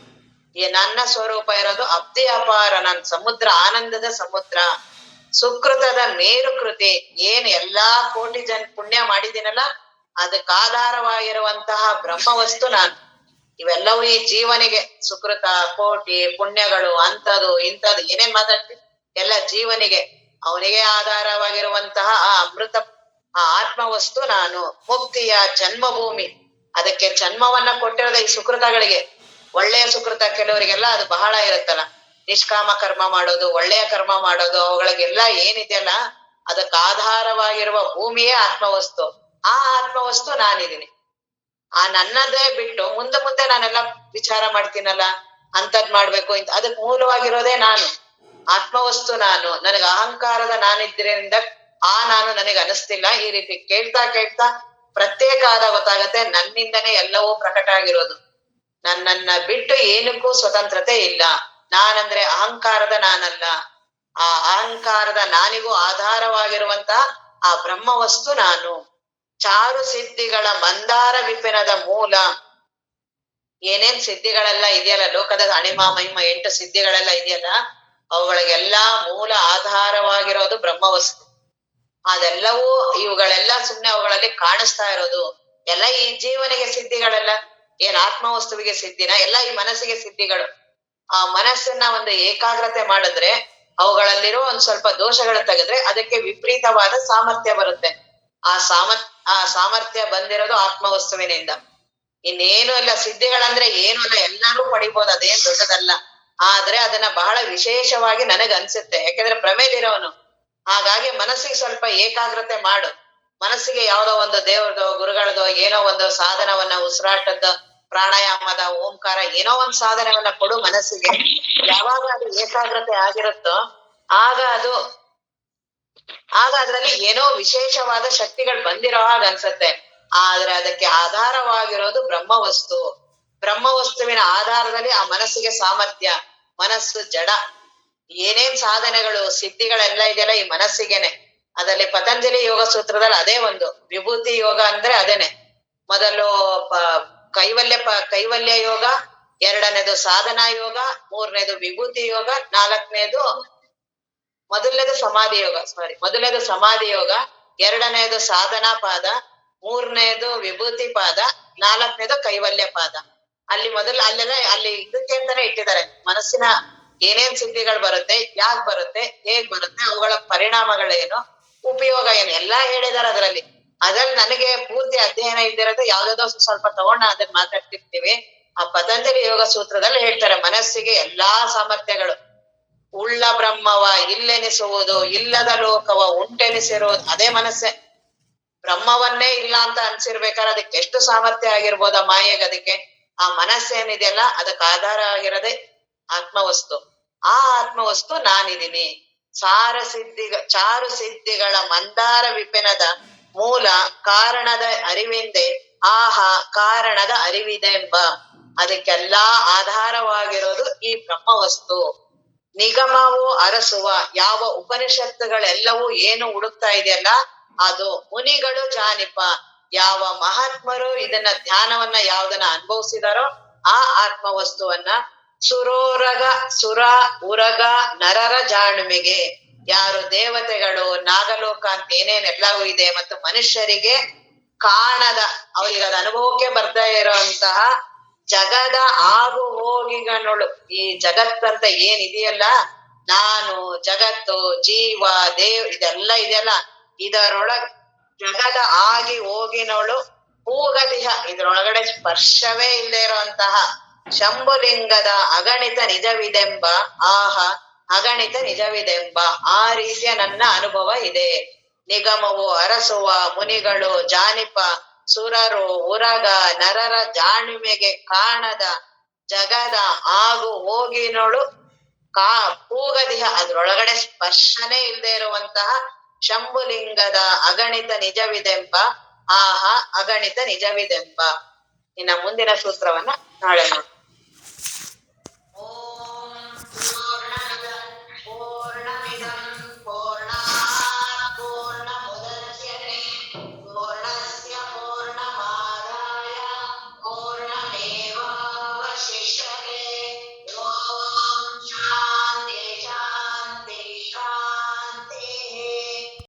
Speaker 1: ಈ ನನ್ನ ಸ್ವರೂಪ ಇರೋದು ಅಬ್ಧಿ ಅಪಾರ, ನನ್ ಸಮುದ್ರ, ಆನಂದದ ಸಮುದ್ರ, ಸುಕೃತದ ಮೇರು ಕೃತಿ. ಏನ್ ಎಲ್ಲಾ ಕೋಟಿ ಪುಣ್ಯ ಮಾಡಿದ್ದೀನಲ್ಲ ಅದಕ್ಕಾಧಾರವಾಗಿರುವಂತಹ ಬ್ರಹ್ಮವಸ್ತು ನಾನು. ಇವೆಲ್ಲವೂ ಈ ಜೀವನಿಗೆ ಸುಕೃತ, ಕೋಟಿ, ಪುಣ್ಯಗಳು, ಅಂತದು ಇಂಥದ್ದು ಏನೇನ್ ಮಾತಾಡ್ತೀವಿ ಎಲ್ಲ ಜೀವನಿಗೆ, ಅವನಿಗೆ ಆಧಾರವಾಗಿರುವಂತಹ ಆ ಅಮೃತ, ಆ ಆತ್ಮವಸ್ತು ನಾನು. ಮುಕ್ತಿಯ ಜನ್ಮಭೂಮಿ, ಅದಕ್ಕೆ ಜನ್ಮವನ್ನ ಕೊಟ್ಟಿರೋದ ಈ ಸುಕೃತಗಳಿಗೆ. ಒಳ್ಳೆಯ ಸುಕೃತ ಕೆಲವರಿಗೆಲ್ಲ ಅದು ಬಹಳ ಇರುತ್ತಲ್ಲ, ನಿಷ್ಕಾಮ ಕರ್ಮ ಮಾಡೋದು, ಒಳ್ಳೆಯ ಕರ್ಮ ಮಾಡೋದು, ಅವುಗಳಿಗೆಲ್ಲ ಏನಿದೆಯಲ್ಲ ಅದಕ್ಕೆ ಆಧಾರವಾಗಿರುವ ಭೂಮಿಯೇ ಆತ್ಮವಸ್ತು. ಆ ಆತ್ಮವಸ್ತು ನಾನಿದ್ದೀನಿ. ಆ ನನ್ನದೇ ಬಿಟ್ಟು ಮುಂದೆ ಮುಂದೆ ನಾನೆಲ್ಲ ವಿಚಾರ ಮಾಡ್ತೀನಲ್ಲ, ಅಂತದ್ ಮಾಡ್ಬೇಕು ಇಂತ, ಅದಕ್ ಮೂಲವಾಗಿರೋದೇ ನಾನು. ಆತ್ಮವಸ್ತು ನಾನು. ನನಗೆ ಅಹಂಕಾರದ ನಾನಿದ್ರಿಂದ ಆ ನಾನು ನನಗೆ ಅನಿಸ್ತಿಲ್ಲ. ಈ ರೀತಿ ಕೇಳ್ತಾ ಕೇಳ್ತಾ ಪ್ರತ್ಯೇಕ ಆದ ಗೊತ್ತಾಗತ್ತೆ ನನ್ನಿಂದನೇ ಎಲ್ಲವೂ ಪ್ರಕಟ ಆಗಿರೋದು. ನನ್ನನ್ನ ಬಿಟ್ಟು ಏನಕ್ಕೂ ಸ್ವತಂತ್ರತೆ ಇಲ್ಲ. ನಾನಂದ್ರೆ ಅಹಂಕಾರದ ನಾನಲ್ಲ. ಆ ಅಹಂಕಾರದ ನಾನಿಗೂ ಆಧಾರವಾಗಿರುವಂತಹ ಆ ಬ್ರಹ್ಮವಸ್ತು ನಾನು. ಚಾರು ಸಿದ್ಧಿಗಳ ಮಂದಾರ ವಿಪಿನದ ಮೂಲ. ಏನೇನ್ ಸಿದ್ಧಿಗಳೆಲ್ಲ ಇದೆಯಲ್ಲ ಲೋಕದ ಅಣಿಮ ಮಹಿಮ 8 ಸಿದ್ಧಿಗಳೆಲ್ಲ ಇದೆಯಲ್ಲ, ಅವುಗಳಿಗೆಲ್ಲಾ ಮೂಲ ಆಧಾರವಾಗಿರೋದು ಬ್ರಹ್ಮವಸ್ತು. ಅದೆಲ್ಲವೂ ಇವುಗಳೆಲ್ಲ ಸುಮ್ನೆ ಅವುಗಳಲ್ಲಿ ಕಾಣಿಸ್ತಾ ಇರೋದು ಎಲ್ಲ ಈ ಜೀವನಿಗೆ ಸಿದ್ಧಿಗಳೆಲ್ಲ. ಏನ್ ಆತ್ಮವಸ್ತುವಿಗೆ ಸಿದ್ಧಿನ? ಎಲ್ಲ ಈ ಮನಸ್ಸಿಗೆ ಸಿದ್ಧಿಗಳು. ಆ ಮನಸ್ಸನ್ನ ಒಂದು ಏಕಾಗ್ರತೆ ಮಾಡಿದ್ರೆ, ಅವುಗಳಲ್ಲಿರೋ ಒಂದ್ ಸ್ವಲ್ಪ ದೋಷಗಳು ತೆಗೆದ್ರೆ ಅದಕ್ಕೆ ವಿಪರೀತವಾದ ಸಾಮರ್ಥ್ಯ ಬರುತ್ತೆ. ಆ ಸಾಮರ್ಥ್ಯ ಬಂದಿರೋದು ಆತ್ಮವಸ್ತುವಿನಿಂದ. ಇನ್ನೇನು ಇಲ್ಲ. ಸಿದ್ಧಿಗಳಂದ್ರೆ ಏನು ಅಲ್ಲ, ಎಲ್ಲಾರು ಪಡಿಬೋದು, ಅದೇನ್ ದೊಡ್ಡದಲ್ಲ. ಆದ್ರೆ ಅದನ್ನ ಬಹಳ ವಿಶೇಷವಾಗಿ ನನಗ್ ಅನ್ಸುತ್ತೆ, ಯಾಕಂದ್ರೆ ಪ್ರಮೇಲಿರೋನು. ಹಾಗಾಗಿ ಮನಸ್ಸಿಗೆ ಸ್ವಲ್ಪ ಏಕಾಗ್ರತೆ ಮಾಡು. ಮನಸ್ಸಿಗೆ ಯಾವ್ದೋ ಒಂದು ದೇವ್ರದೋ ಗುರುಗಳದೋ ಏನೋ ಒಂದು ಸಾಧನವನ್ನ, ಉಸಿರಾಟದ, ಪ್ರಾಣಾಯಾಮದ, ಓಂಕಾರ ಏನೋ ಒಂದ್ ಸಾಧನವನ್ನ ಕೊಡು ಮನಸ್ಸಿಗೆ. ಯಾವಾಗ ಅದು ಏಕಾಗ್ರತೆ ಆಗಿರುತ್ತೋ ಆಗ ಅದ್ರಲ್ಲಿ ಏನೋ ವಿಶೇಷವಾದ ಶಕ್ತಿಗಳು ಬಂದಿರೋ ಹಾಗೆ ಅನ್ಸತ್ತೆ. ಆದ್ರೆ ಅದಕ್ಕೆ ಆಧಾರವಾಗಿರೋದು ಬ್ರಹ್ಮವಸ್ತು. ಬ್ರಹ್ಮವಸ್ತುವಿನ ಆಧಾರದಲ್ಲಿ ಆ ಮನಸ್ಸಿಗೆ ಸಾಮರ್ಥ್ಯ. ಮನಸ್ಸು ಜಡ. ಏನೇನ್ ಸಾಧನೆಗಳು ಸಿದ್ಧಿಗಳೆಲ್ಲ ಇದೆಯಲ್ಲ ಈ ಮನಸ್ಸಿಗೆನೆ. ಅದರಲ್ಲಿ ಪತಂಜಲಿ ಯೋಗ ಸೂತ್ರದಲ್ಲಿ ಅದೇ ಒಂದು ವಿಭೂತಿ ಯೋಗ ಅಂದ್ರೆ ಅದೇನೆ. ಮೊದಲು ಕೈವಲ್ಯ ಯೋಗ, ಎರಡನೇದು ಸಾಧನಾ ಯೋಗ, ಮೂರನೇದು ವಿಭೂತಿ ಯೋಗ, ಮೊದಲನೇದು ಸಮಾಧಿ ಯೋಗ, ಎರಡನೇದು ಸಾಧನಾ ಪಾದ, ಮೂರನೇದು ವಿಭೂತಿ ಪಾದ, ನಾಲ್ಕನೇದು ಕೈವಲ್ಯ ಪಾದ. ಅಲ್ಲಿ ಇದಕ್ಕೆ ಅಂತಾನೆ ಇಟ್ಟಿದ್ದಾರೆ. ಮನಸ್ಸಿನ ಏನೇನ್ ಸಿದ್ಧಿಗಳು ಬರುತ್ತೆ, ಯಾಕ್ ಬರುತ್ತೆ, ಹೇಗ್ ಬರುತ್ತೆ, ಅವುಗಳ ಪರಿಣಾಮಗಳೇನು, ಉಪಯೋಗ ಏನು ಎಲ್ಲಾ ಹೇಳಿದಾರೆ ಅದ್ರಲ್ಲಿ. ನನಗೆ ಪೂರ್ತಿ ಅಧ್ಯಯನ ಇದ್ದಿರೋದು ಯಾವ್ದಾದ್ರು ಸ್ವಲ್ಪ ತಗೊಂಡ ಅದನ್ನ ಮಾತಾಡ್ತಿರ್ತೀವಿ. ಆ ಪತಂಜಲಿ ಯೋಗ ಸೂತ್ರದಲ್ಲಿ ಹೇಳ್ತಾರೆ ಮನಸ್ಸಿಗೆ ಎಲ್ಲಾ ಸಾಮರ್ಥ್ಯಗಳು. ಉಳ್ಳ ಬ್ರಹ್ಮವ ಇಲ್ಲೆನಿಸುವುದು, ಇಲ್ಲದ ಲೋಕವ ಉಂಟೆನಿಸಿರುವುದು ಅದೇ ಮನಸ್ಸೇ. ಬ್ರಹ್ಮವನ್ನೇ ಇಲ್ಲ ಅಂತ ಅನ್ಸಿರ್ಬೇಕಾದ್ರೆ ಅದಕ್ಕೆ ಎಷ್ಟು ಸಾಮರ್ಥ್ಯ ಆಗಿರ್ಬೋದ ಮಾಯೆಗೆ. ಅದಕ್ಕೆ ಆ ಮನಸ್ಸೇನಿದೆಯಲ್ಲ ಅದಕ್ಕೆ ಆಧಾರ ಆಗಿರೋದೇ ಆತ್ಮವಸ್ತು. ಆ ಆತ್ಮವಸ್ತು ನಾನಿದ್ದೀನಿ. ಚಾರು ಸಿದ್ಧಿಗಳ ಮಂದಾರ ವಿಪಿನದ ಮೂಲ ಕಾರಣದ ಅರಿವಿಂದೆ ಕಾರಣದ ಅರಿವಿದೆ ಎಂಬ. ಅದಕ್ಕೆಲ್ಲಾ ಆಧಾರವಾಗಿರೋದು ಈ ಬ್ರಹ್ಮವಸ್ತು. ನಿಗಮವು ಅರಸುವ ಯಾವ ಉಪನಿಷತ್ತುಗಳೆಲ್ಲವೂ ಏನು ಹುಡುಕ್ತಾ ಇದೆಯಲ್ಲ ಅದು. ಮುನಿಗಳು ಜಾನಿಪ, ಯಾವ ಮಹಾತ್ಮರು ಇದನ್ನ ಧ್ಯಾನವನ್ನ ಯಾವ್ದನ್ನ ಅನುಭವಿಸಿದಾರೋ ಆ ಆತ್ಮವಸ್ತುವನ್ನ. ಸುರ ಉರಗ ನರರ ಜಾಣ್ಮೆಗೆ, ಯಾರು ದೇವತೆಗಳು, ನಾಗಲೋಕ ಅಂತ ಏನೇನೆಲ್ಲವೂ ಇದೆ ಮತ್ತು ಮನುಷ್ಯರಿಗೆ ಕಾಣದ, ಅವ್ರಿಗೆ ಅದ ಅನುಭವಕ್ಕೆ ಬರ್ತಾ ಇರೋಂತಹ ಜಗದ ಆಗು ಹೋಗಿಗನೊಳು. ಈ ಜಗತ್ತಂತ ಏನಿದೆಯಲ್ಲ, ನಾನು, ಜಗತ್ತು, ಜೀವ, ಇದೆಲ್ಲ ಇದೆಯಲ್ಲ, ಇದರೊಳಗ್ ಜಗದ ಆಗಿ ಹೋಗಿನೋಳು ಹೂಗದಿಹ, ಇದ್ರೊಳಗಡೆ ಸ್ಪರ್ಶವೇ ಇಲ್ಲದೆ ಇರುವಂತಹ ಶಂಭುಲಿಂಗದ ಅಗಣಿತ ನಿಜವಿದೆಂಬ. ಅಗಣಿತ ನಿಜವಿದೆಂಬ ಆ ರೀತಿಯ ನನ್ನ ಅನುಭವ ಇದೆ. ನಿಗಮವು ಅರಸುವ ಮುನಿಗಳು ಜಾನಿಪ, ಸುರರು ಉರಗ ನರರ ಜಾಣ್ಮೆಗೆ ಕಾಣದ ಜಗದ ಆಗು ಹೋಗಿನೋಳು ಪೂಗದಿಹ, ಅದ್ರೊಳಗಡೆ ಸ್ಪರ್ಶನೇ ಇಲ್ಲದೆ ಇರುವಂತಹ ಶಂಭುಲಿಂಗದ ಅಗಣಿತ ನಿಜವಿದೆಂಬ. ಅಗಣಿತ ನಿಜವಿದೆಂಬ. ಇನ್ನ ಮುಂದಿನ ಸೂತ್ರವನ್ನ ನಾಳೆ ನೋಡ್ತೀವಿ.